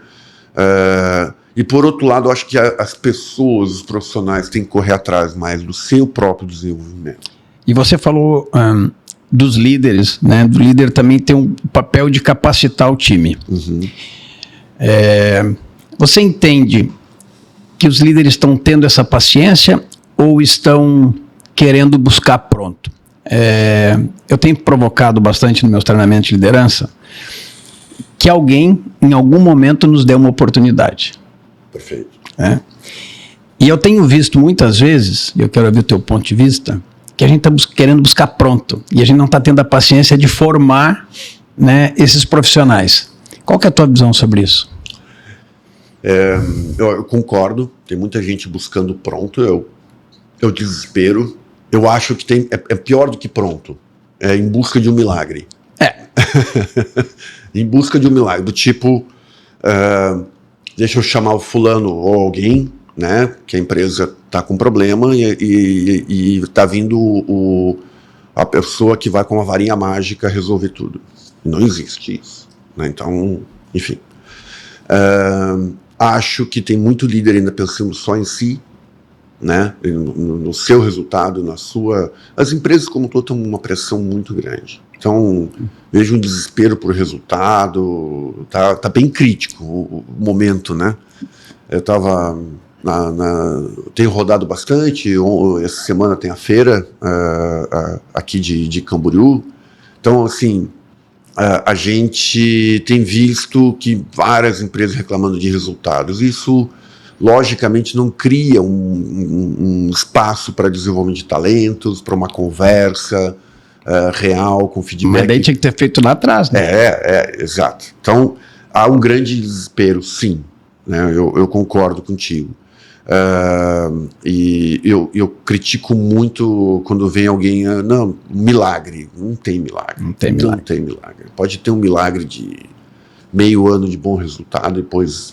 E por outro lado, eu acho que as pessoas, os profissionais, têm que correr atrás mais do seu próprio desenvolvimento. E você falou dos líderes, né? Do líder também tem um papel de capacitar o time. Uhum. Você entende que os líderes estão tendo essa paciência ou estão querendo buscar pronto? Eu tenho provocado bastante nos meus treinamentos de liderança que alguém, em algum momento, nos dê uma oportunidade. Perfeito. E eu tenho visto muitas vezes, e eu quero ouvir o teu ponto de vista, que a gente está querendo buscar pronto, e a gente não está tendo a paciência de formar, né, esses profissionais. Qual que é a tua visão sobre isso? Eu concordo, tem muita gente buscando pronto, eu desespero. Eu acho que é pior do que pronto, é em busca de um milagre. Em busca de um milagre, do tipo, deixa eu chamar o fulano ou alguém, né, que a empresa está com problema e está vindo a pessoa que vai com uma varinha mágica resolver tudo. Não existe isso, né? Então, enfim. Acho que tem muito líder ainda pensando só em si, né, no seu resultado, as empresas como todo têm uma pressão muito grande. Então, vejo um desespero por resultado, tá bem crítico o momento, né? Eu tava tenho rodado bastante, essa semana tem a feira aqui de Camboriú. Então, assim, a gente tem visto que várias empresas reclamando de resultados. Isso, logicamente, não cria um espaço para desenvolvimento de talentos, para uma conversa real, com feedback. Mas daí tinha que ter feito lá atrás, né? Exato. Então, há um grande desespero, sim, né? Eu concordo contigo. E eu critico muito quando vem alguém, não, milagre. Não tem milagre. Não tem milagre. Pode ter um milagre de meio ano de bom resultado, depois,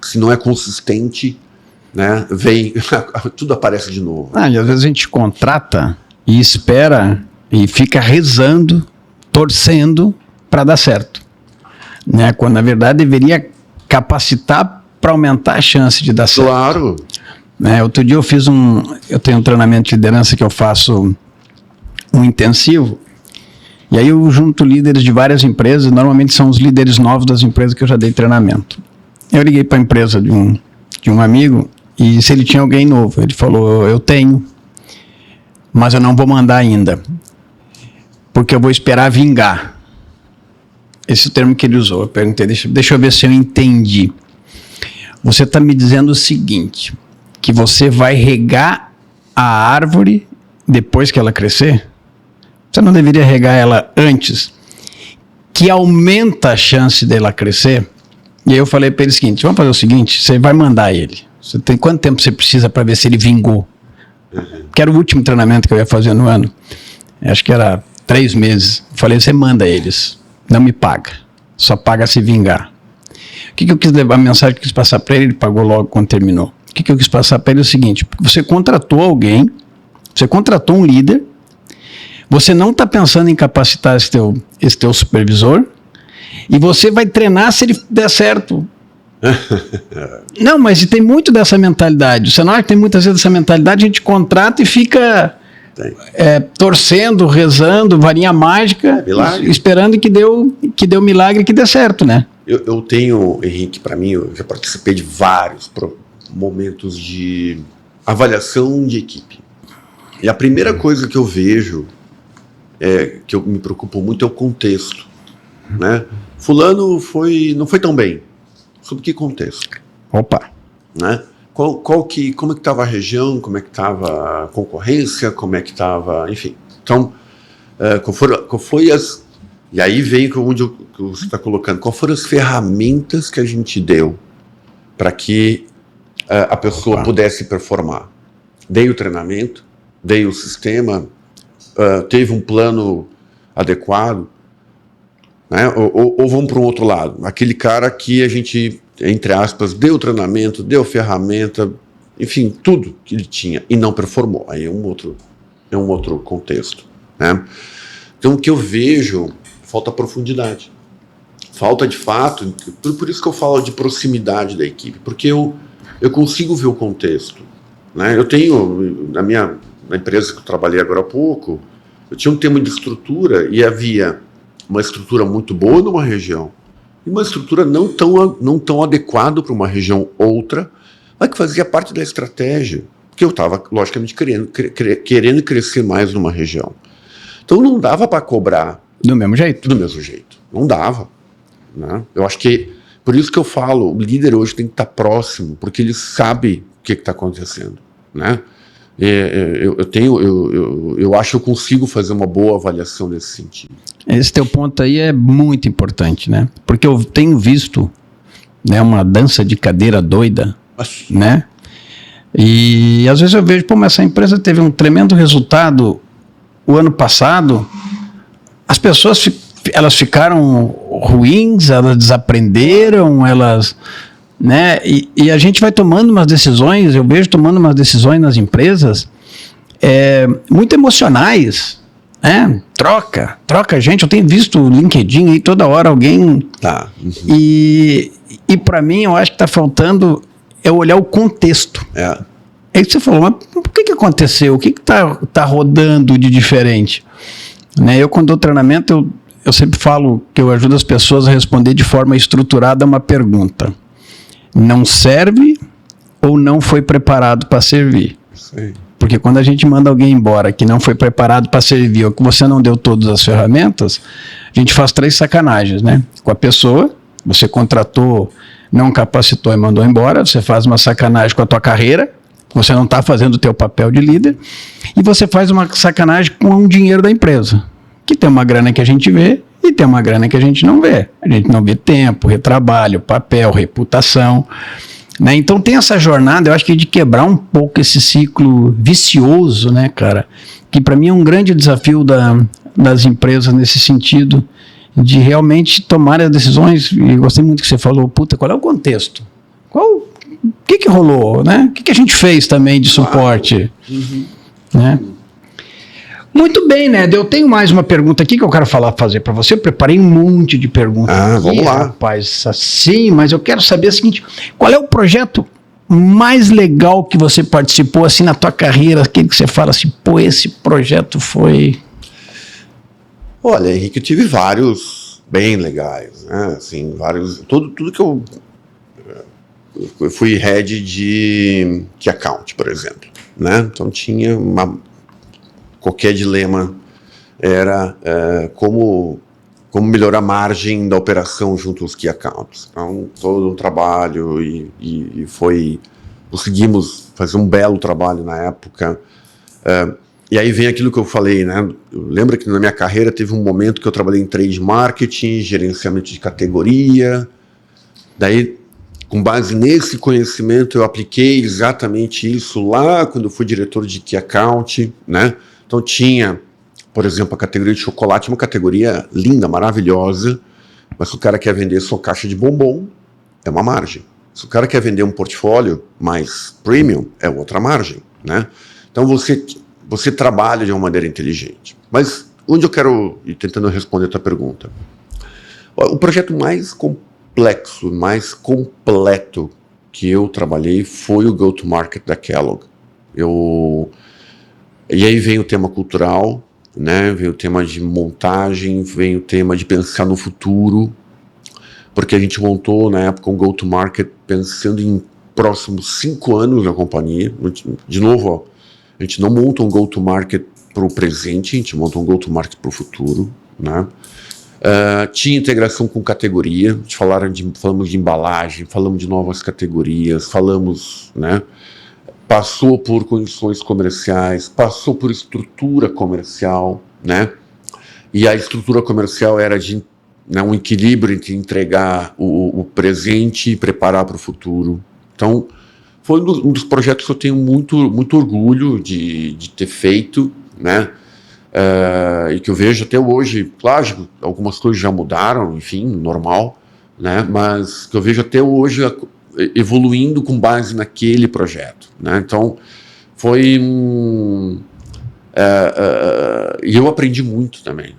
se não é consistente, né, tudo aparece de novo. E às vezes a gente contrata e espera e fica rezando, torcendo para dar certo, né? Quando na verdade deveria capacitar para aumentar a chance de dar certo. Claro. Outro dia eu tenho um treinamento de liderança que eu faço um intensivo, e aí eu junto líderes de várias empresas, normalmente são os líderes novos das empresas que eu já dei treinamento. Eu liguei para a empresa de um amigo e se ele tinha alguém novo, ele falou, eu tenho, mas eu não vou mandar ainda, porque eu vou esperar vingar. Esse é o termo que ele usou. Eu perguntei, deixa eu ver se eu entendi. Você está me dizendo o seguinte, que você vai regar a árvore depois que ela crescer? Você não deveria regar ela antes? Que aumenta a chance dela crescer? E aí eu falei para ele o seguinte, vamos fazer o seguinte, você vai mandar ele. Quanto tempo você precisa para ver se ele vingou? Que era o último treinamento que eu ia fazer no ano. Acho que era 3 meses. Eu falei, você manda eles, não me paga. Só paga se vingar. O que eu quis levar, a mensagem que eu quis passar para ele pagou logo quando terminou. O que eu quis passar para ele é o seguinte, você contratou alguém, você contratou um líder, você não está pensando em capacitar esse teu supervisor, e você vai treinar se ele der certo. Não, mas tem muito dessa mentalidade. Você não acha que tem muitas vezes dessa mentalidade, a gente contrata e fica torcendo, rezando, varinha mágica, esperando que deu milagre, que dê certo, né? Eu tenho, Henrique, para mim, eu já participei de vários momentos de avaliação de equipe. E a primeira coisa que eu vejo, que eu me preocupo muito, é o contexto, né? Fulano não foi tão bem. Sob que contexto? Opa! Né? Como é que estava a região, como é que estava a concorrência, como é que estava, enfim. Então, qual foi as... E aí vem onde você está colocando, qual foram as ferramentas que a gente deu para que a pessoa pudesse performar? Dei o treinamento, dei o sistema, teve um plano adequado, né? Ou vamos para um outro lado, aquele cara que a gente, entre aspas, deu treinamento, deu ferramenta, enfim, tudo que ele tinha e não performou. Aí é um outro contexto, né? Então o que eu vejo, falta profundidade, falta de fato, por isso que eu falo de proximidade da equipe, porque eu consigo ver o contexto, né? Eu tenho, na empresa que eu trabalhei agora há pouco, eu tinha um tema de estrutura e havia uma estrutura muito boa numa região e uma estrutura não tão adequada para uma região outra, mas que fazia parte da estratégia, porque eu estava, logicamente, querendo crescer mais numa região. Então não dava para cobrar do mesmo jeito. Do mesmo jeito. Não dava, né? Eu acho que, por isso que eu falo, o líder hoje tem que estar próximo, porque ele sabe o que está acontecendo, né? Eu acho que eu consigo fazer uma boa avaliação nesse sentido. Esse teu ponto aí é muito importante, né? Porque eu tenho visto, né, uma dança de cadeira doida, né? E às vezes eu vejo, pô, mas essa empresa teve um tremendo resultado o ano passado, as pessoas elas ficaram ruins, elas desaprenderam, elas... né? E a gente vai tomando umas decisões, eu vejo tomando umas decisões nas empresas muito emocionais, né? Troca gente, eu tenho visto o LinkedIn aí toda hora alguém... Tá. E para mim eu acho que está faltando olhar o contexto. Aí você falou, mas por que aconteceu? O que tá rodando de diferente? Né? Eu, quando dou treinamento, eu sempre falo que eu ajudo as pessoas a responder de forma estruturada uma pergunta. Não serve ou não foi preparado para servir? Sim. Porque quando a gente manda alguém embora que não foi preparado para servir ou que você não deu todas as ferramentas, a gente faz 3 sacanagens, né? Com a pessoa, você contratou, não capacitou e mandou embora, você faz uma sacanagem com a tua carreira, você não está fazendo o teu papel de líder, e você faz uma sacanagem com o dinheiro da empresa, que tem uma grana que a gente vê e tem uma grana que a gente não vê. A gente não vê tempo, retrabalho, papel, reputação, né? Então tem essa jornada, eu acho que de quebrar um pouco esse ciclo vicioso, né, cara? Que para mim é um grande desafio das empresas nesse sentido, de realmente tomar as decisões. E gostei muito que você falou, puta, qual é o contexto? O que rolou, né? O que a gente fez também de suporte? Né? Muito bem, né? Eu tenho mais uma pergunta aqui que eu quero fazer para você. Eu preparei um monte de perguntas. Vamos lá. Rapaz, assim, mas eu quero saber o seguinte, qual é o projeto mais legal que você participou, assim, na tua carreira, aquele que você fala assim, pô, esse projeto foi... Olha, Henrique, eu tive vários bem legais, né? Assim, vários... Tudo que eu fui head de Key Account, por exemplo, né? Então tinha qualquer dilema era como melhorar a margem da operação junto aos Key Accounts. Então todo um trabalho e conseguimos fazer um belo trabalho na época. E aí vem aquilo que eu falei, né? Lembra que na minha carreira teve um momento que eu trabalhei em trade marketing, gerenciamento de categoria. Daí, com base nesse conhecimento, eu apliquei exatamente isso lá quando eu fui diretor de Key Account, né? Então tinha, por exemplo, a categoria de chocolate, uma categoria linda, maravilhosa, mas se o cara quer vender só caixa de bombom, é uma margem. Se o cara quer vender um portfólio mais premium, é outra margem, né? Então você trabalha de uma maneira inteligente. Mas onde eu quero ir tentando responder a tua pergunta? O projeto mais complexo, mais completo que eu trabalhei foi o go-to-market da Kellogg. E aí vem o tema cultural, né? Vem o tema de montagem, vem o tema de pensar no futuro, porque a gente montou na época um go-to-market pensando em próximos 5 anos da companhia. De novo, ó, a gente não monta um go-to-market para o presente, a gente monta um go-to-market para o futuro, né? Tinha integração com categoria, a gente falamos de embalagem, falamos de novas categorias, falamos, né? Passou por condições comerciais, passou por estrutura comercial, né? E a estrutura comercial era de, né, um equilíbrio entre entregar o presente e preparar para o futuro. Então, foi um dos projetos que eu tenho muito orgulho de ter feito, né? E que eu vejo até hoje, claro, algumas coisas já mudaram, enfim, normal, né? Mas que eu vejo até hoje evoluindo com base naquele projeto, né? Então, foi e eu aprendi muito também.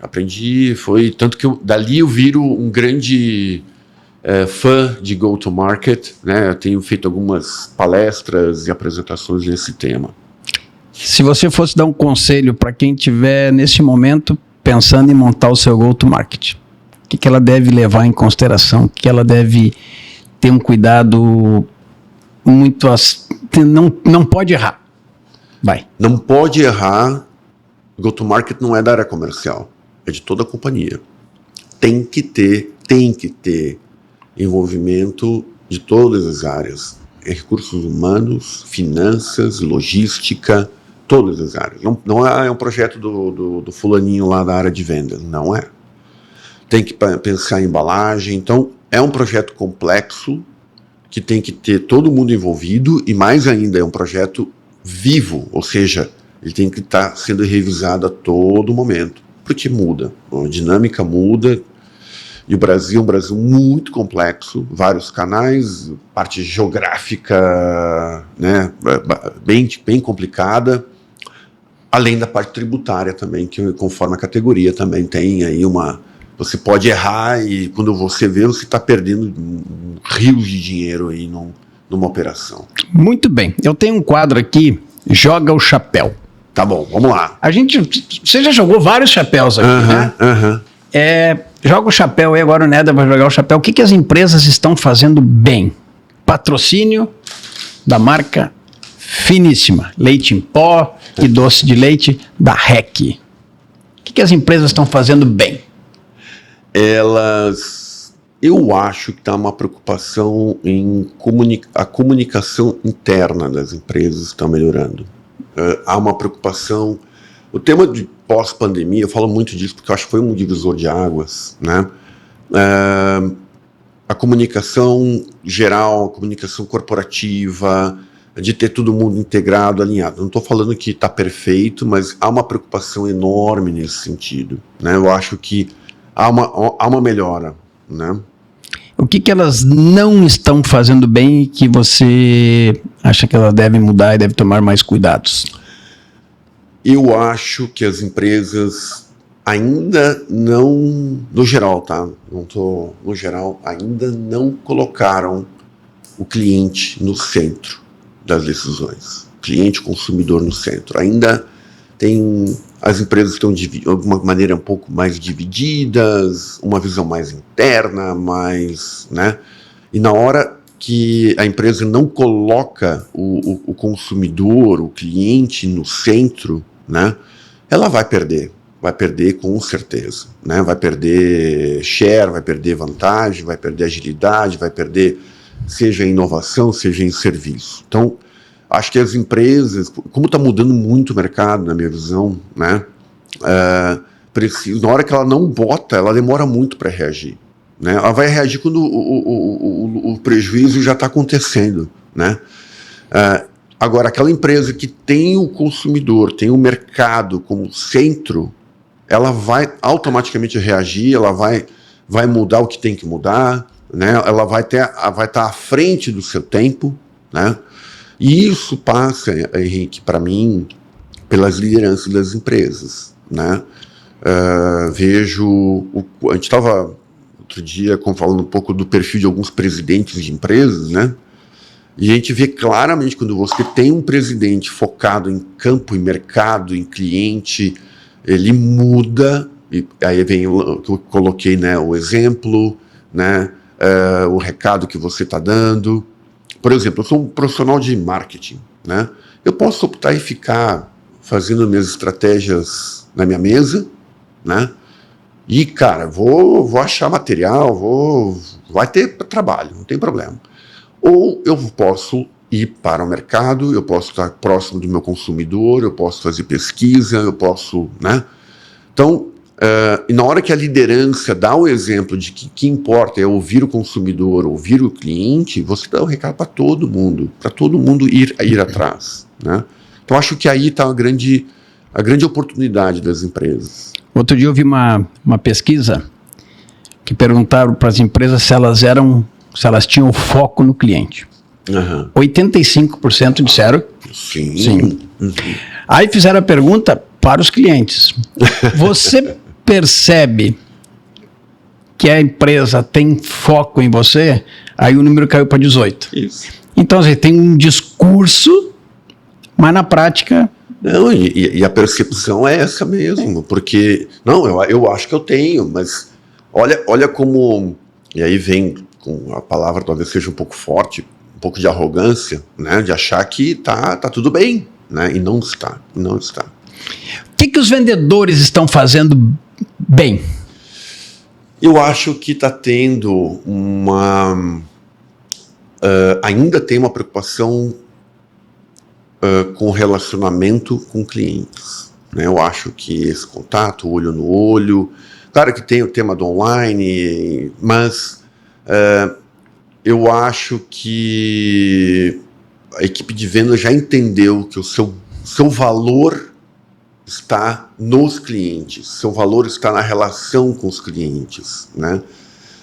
Foi tanto que dali eu viro um grande fã de go-to-market, né? Eu tenho feito algumas palestras e apresentações nesse tema. Se você fosse dar um conselho para quem estiver nesse momento pensando em montar o seu go-to-market, o que ela deve levar em consideração? O que ela deve ter um cuidado muito... Não pode errar. Vai. Não pode errar. Go-to-market não é da área comercial, é de toda a companhia. Tem que ter envolvimento de todas as áreas. Recursos humanos, finanças, logística, todas as áreas. Não é um projeto do fulaninho lá da área de vendas, não é. Tem que pensar em embalagem. Então, é um projeto complexo que tem que ter todo mundo envolvido e, mais ainda, é um projeto vivo, ou seja, ele tem que estar sendo revisado a todo momento, porque muda, a dinâmica muda. E o Brasil é um Brasil muito complexo, vários canais, parte geográfica, né, bem complicada, além da parte tributária também, que conforme a categoria também tem aí você pode errar e quando você vê, você está perdendo rios de dinheiro aí numa operação. Muito bem, eu tenho um quadro aqui, Joga o Chapéu. Tá bom, vamos lá. Você já jogou vários chapéus aqui, né? Joga o chapéu aí, agora o Neda vai jogar o chapéu. O que as empresas estão fazendo bem? Patrocínio da marca Finíssima, leite em pó e doce de leite da REC. O que as empresas estão fazendo bem? Eu acho que está uma preocupação em a comunicação interna das empresas está melhorando. Há uma preocupação. O tema de pós-pandemia, eu falo muito disso porque eu acho que foi um divisor de águas, né? A comunicação geral, a comunicação corporativa, de ter todo mundo integrado, alinhado. Não estou falando que está perfeito, mas há uma preocupação enorme nesse sentido, né? Eu acho que há uma melhora, né? O que elas não estão fazendo bem e que você acha que elas devem mudar e devem tomar mais cuidados? Eu acho que as empresas ainda não, no geral, tá? No geral, ainda não colocaram o cliente no centro das decisões. Cliente, consumidor no centro. Ainda as empresas estão de alguma maneira um pouco mais divididas, uma visão mais interna, né? E na hora que a empresa não coloca o consumidor, o cliente no centro, né? Ela vai perder com certeza, né? Vai perder share, vai perder vantagem, vai perder agilidade, vai perder seja em inovação, seja em serviço. Então, acho que as empresas, como está mudando muito o mercado, na minha visão, né, na hora que ela não bota, ela demora muito para reagir. Né? Ela vai reagir quando o prejuízo já está acontecendo. Né? Agora, aquela empresa que tem o consumidor, tem o mercado como centro, ela vai automaticamente reagir, ela vai mudar o que tem que mudar, né? Ela vai estar à frente do seu tempo, né? E isso passa, Henrique, para mim, pelas lideranças das empresas, né? A gente estava outro dia falando um pouco do perfil de alguns presidentes de empresas, né? E a gente vê claramente quando você tem um presidente focado em campo, em mercado, em cliente, ele muda, e aí vem o que eu coloquei, né, o exemplo, né, o recado que você está dando. Por exemplo, eu sou um profissional de marketing, né, eu posso optar e ficar fazendo minhas estratégias na minha mesa, né, e, cara, vou achar material, vai ter trabalho, não tem problema. Ou eu posso ir para o mercado, eu posso estar próximo do meu consumidor, eu posso fazer pesquisa, eu posso, né? Então, e na hora que a liderança dá o exemplo de que o que importa é ouvir o consumidor, ouvir o cliente, você dá o recado para todo mundo ir atrás, né? Então, acho que aí está a grande oportunidade das empresas. Outro dia eu vi uma pesquisa que perguntaram para as empresas se elas tinham foco no cliente. 85% disseram sim. Uhum. Aí fizeram a pergunta para os clientes. Você percebe que a empresa tem foco em você? Aí o número caiu para 18%. Isso. Então você tem um discurso, mas na prática... Não, e a percepção é essa mesmo, porque... Não, eu acho que eu tenho, mas olha como... E aí vem... a palavra talvez seja um pouco forte, um pouco de arrogância, né, de achar que tá tudo bem, né, e não está. O que os vendedores estão fazendo bem? Eu acho que está tendo ainda tem uma preocupação com o relacionamento com clientes, né, eu acho que esse contato, olho no olho, claro que tem o tema do online, mas... eu acho que a equipe de venda já entendeu que o seu valor está nos clientes, seu valor está na relação com os clientes, né?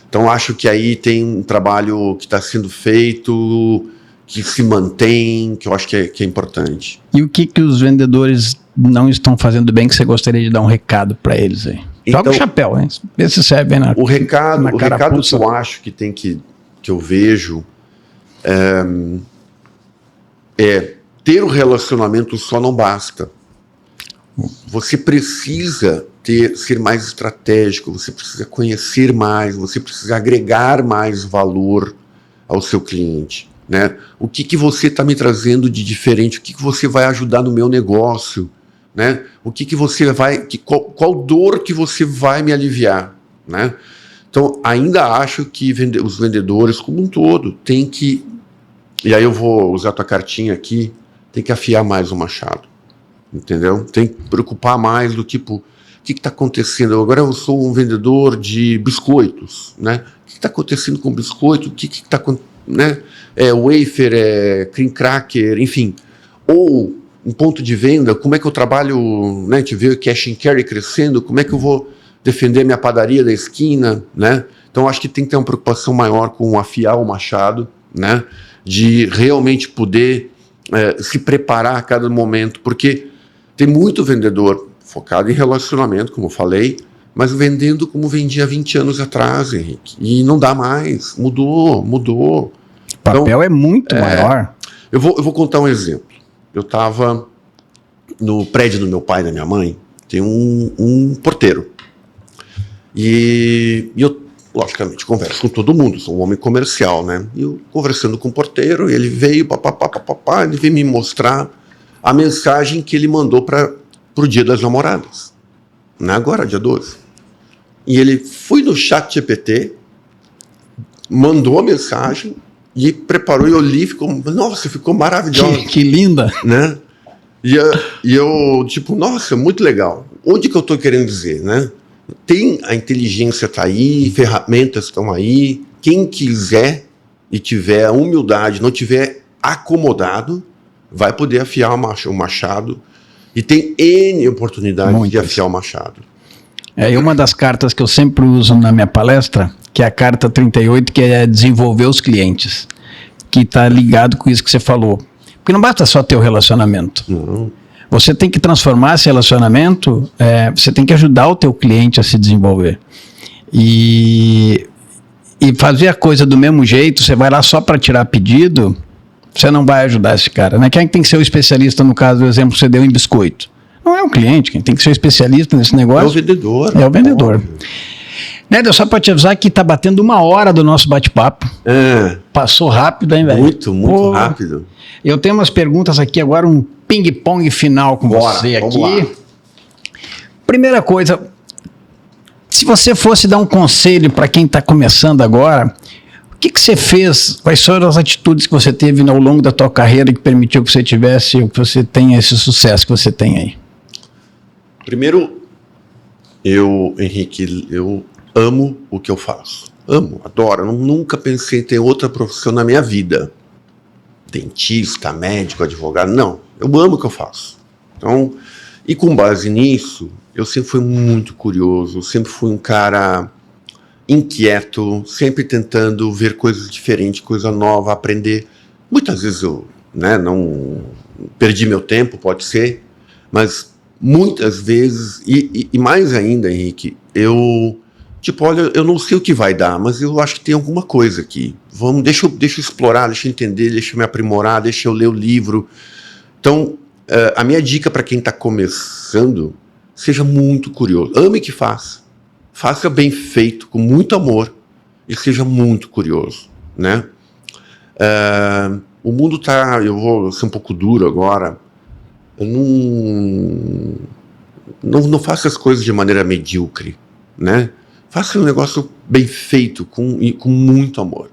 Então acho que aí tem um trabalho que está sendo feito, que se mantém, que eu acho que é importante. E o que os vendedores não estão fazendo bem que você gostaria de dar um recado para eles aí? Joga então, o chapéu, hein? Vê se serve aí o recado que eu acho que tem que eu vejo é ter o relacionamento só não basta. Você precisa ser mais estratégico, você precisa conhecer mais, você precisa agregar mais valor ao seu cliente, né? O que você está me trazendo de diferente? O que você vai ajudar no meu negócio? Né? O que você vai... Qual dor que você vai me aliviar? Né? Então, ainda acho que os vendedores, como um todo, tem que... E aí eu vou usar a tua cartinha aqui, tem que afiar mais o machado. Entendeu? Tem que preocupar mais do tipo... O que está acontecendo? Agora eu sou um vendedor de biscoitos. Né? O que está acontecendo com biscoito? O que está acontecendo? Né? Wafer, cream cracker, enfim. Ou... um ponto de venda, como é que eu trabalho, né, a gente vê o cash and carry crescendo, como é que eu vou defender minha padaria da esquina, né? Então acho que tem que ter uma preocupação maior com afiar o machado, né, de realmente poder se preparar a cada momento, porque tem muito vendedor focado em relacionamento, como eu falei, mas vendendo como vendia 20 anos atrás, Henrique, e não dá mais, mudou. O papel então, é muito maior. Eu vou contar um exemplo. Eu estava no prédio do meu pai e da minha mãe, tem um porteiro. E eu, logicamente, converso com todo mundo, sou um homem comercial, né? E eu conversando com o porteiro, ele veio, ele veio me mostrar a mensagem que ele mandou para o Dia das Namoradas, né? Agora, dia 12. E ele foi no ChatGPT, mandou a mensagem, e preparou, e eu li, ficou maravilhosa. Que linda! Né? E eu, tipo, nossa, muito legal. Onde que eu estou querendo dizer, né? A inteligência está aí, ferramentas estão aí. Quem quiser e tiver a humildade, não tiver acomodado, vai poder afiar o machado. E tem N oportunidades de afiar o machado. E uma das cartas que eu sempre uso na minha palestra, que é a carta 38, que é desenvolver os clientes, que está ligado com isso que você falou. Porque não basta só ter o relacionamento. Uhum. Você tem que transformar esse relacionamento, você tem que ajudar o teu cliente a se desenvolver. E fazer a coisa do mesmo jeito, você vai lá só para tirar pedido, você não vai ajudar esse cara, né? Quem tem que ser o especialista, no caso do exemplo que você deu em biscoito? Não é o cliente, quem tem que ser o especialista nesse negócio... É o vendedor. É o vendedor. Néder, só para te avisar que está batendo 1 hora do nosso bate-papo. Passou rápido, hein, velho? Muito rápido. Eu tenho umas perguntas aqui agora, um ping-pong final com você aqui. Lá. Primeira coisa, se você fosse dar um conselho para quem está começando agora, o que você fez, quais foram as atitudes que você teve ao longo da tua carreira que permitiu que você tivesse, ou que você tenha esse sucesso que você tem aí? Primeiro, Henrique, eu amo o que eu faço. Amo, adoro. Eu nunca pensei em ter outra profissão na minha vida. Dentista, médico, advogado, não. Eu amo o que eu faço. Então, e com base nisso, eu sempre fui muito curioso, sempre fui um cara inquieto, sempre tentando ver coisas diferentes, coisa nova, aprender. Muitas vezes eu não perdi meu tempo, pode ser, mas muitas vezes, e mais ainda, Henrique, olha, eu não sei o que vai dar, mas eu acho que tem alguma coisa aqui. Deixa eu explorar, deixa eu entender, deixa eu me aprimorar, deixa eu ler o livro. Então, a minha dica para quem está começando, seja muito curioso. Ame o que faça. Faça bem feito, com muito amor, e seja muito curioso, né? O mundo está... Eu vou ser um pouco duro agora. Eu não faça as coisas de maneira medíocre, né? Faça um negócio bem feito, com muito amor.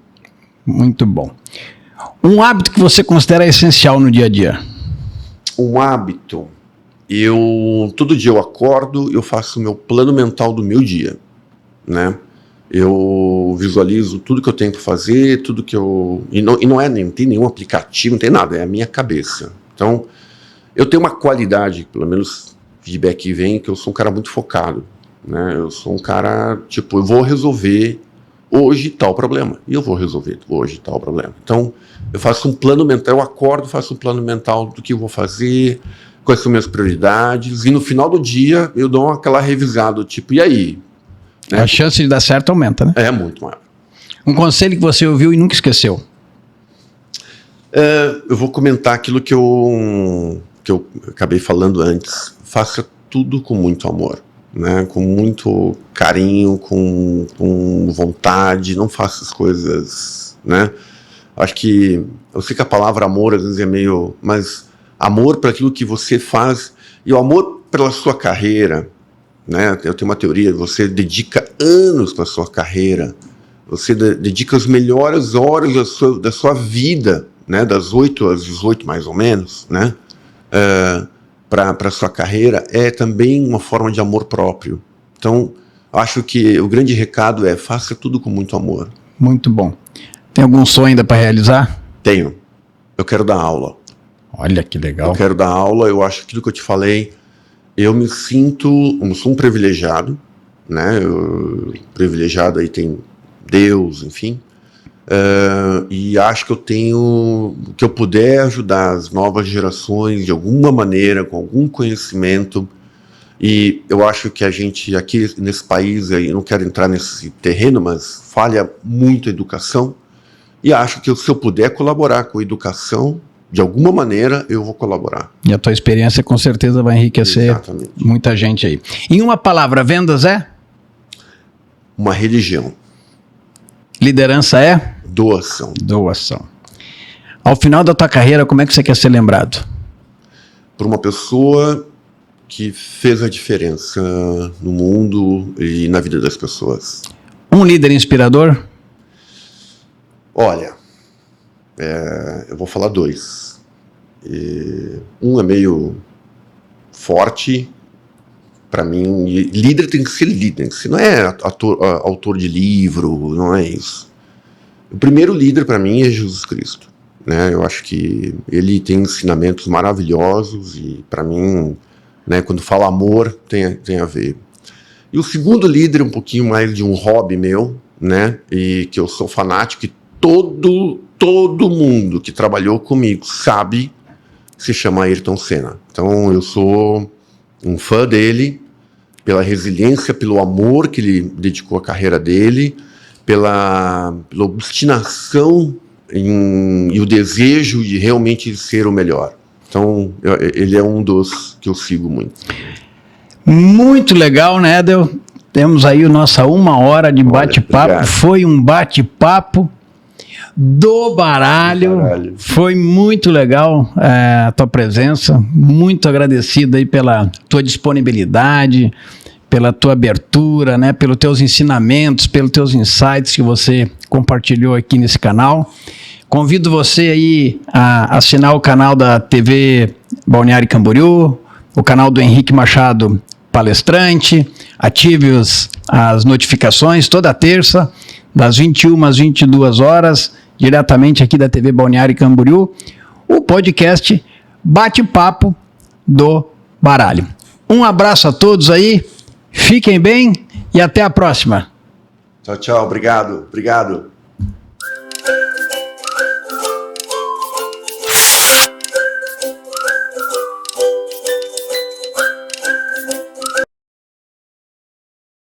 Muito bom. Um hábito que você considera essencial no dia a dia? Um hábito... todo dia eu acordo, eu faço o meu plano mental do meu dia, né? Eu visualizo tudo que eu tenho para fazer, tudo que eu... não tem nenhum aplicativo, não tem nada, é a minha cabeça. Então, eu tenho uma qualidade, pelo menos feedback vem, que eu sou um cara muito focado, né? Eu sou um cara, eu vou resolver hoje tal problema, e eu vou resolver hoje tal problema. Então, eu faço um plano mental, eu acordo, faço um plano mental do que eu vou fazer, quais são minhas prioridades, e no final do dia eu dou aquela revisada, e aí? Né? A chance de dar certo aumenta, né? É muito maior. Um conselho que você ouviu e nunca esqueceu? Eu vou comentar aquilo que eu acabei falando antes. Faça tudo com muito amor, né? Com muito carinho, com vontade, não faça as coisas, né? Acho que, eu sei que a palavra amor às vezes é meio... mas amor para aquilo que você faz, e o amor pela sua carreira, né? Eu tenho uma teoria, você dedica anos para a sua carreira, você dedica as melhores horas da sua vida, né? Das 8 às 18 mais ou menos, né? Para a sua carreira, é também uma forma de amor próprio. Então, acho que o grande recado é, faça tudo com muito amor. Muito bom. Tem algum sonho ainda para realizar? Tenho. Eu quero dar aula. Olha que legal. Eu quero dar aula, eu acho que aquilo que eu te falei, eu sou um privilegiado, né? Privilegiado aí tem Deus, enfim. E acho que eu tenho, que eu puder ajudar as novas gerações de alguma maneira, com algum conhecimento. E eu acho que a gente aqui nesse país, eu não quero entrar nesse terreno, mas falha muito a educação. E acho que se eu puder colaborar com a educação, de alguma maneira, eu vou colaborar. E a tua experiência com certeza vai enriquecer Exatamente. Muita gente aí. Em uma palavra, vendas é? Uma religião. Liderança é? Doação. Doação. Ao final da tua carreira, como é que você quer ser lembrado? Por uma pessoa que fez a diferença no mundo e na vida das pessoas. Um líder inspirador? Olha, eu vou falar 2. Um é meio forte para mim. Líder tem que ser líder, você não é autor de livro, não é isso. O primeiro líder para mim é Jesus Cristo, né? Eu acho que ele tem ensinamentos maravilhosos e para mim, né, quando fala amor tem a ver. E o segundo líder é um pouquinho mais de um hobby meu, né? E que eu sou fanático, e todo mundo que trabalhou comigo sabe, se chama Ayrton Senna. Então eu sou um fã dele, pela resiliência, pelo amor que ele dedicou à carreira dele, pela obstinação e o desejo de realmente ser o melhor. Então, ele é um dos que eu sigo muito. Muito legal, né, Edel? Temos aí a nossa 1 hora de bate-papo. Foi um bate-papo do baralho. Foi muito legal a tua presença. Muito agradecido aí pela tua disponibilidade, pela tua abertura, né, pelos teus ensinamentos, pelos teus insights que você compartilhou aqui nesse canal. Convido você aí a assinar o canal da TV Balneário Camboriú, o canal do Henrique Machado Palestrante, ative as notificações toda terça, das 21 às 22 horas, diretamente aqui da TV Balneário Camboriú, o podcast Bate-Papo do Baralho. Um abraço a todos aí, fiquem bem e até a próxima. Tchau, tchau, obrigado.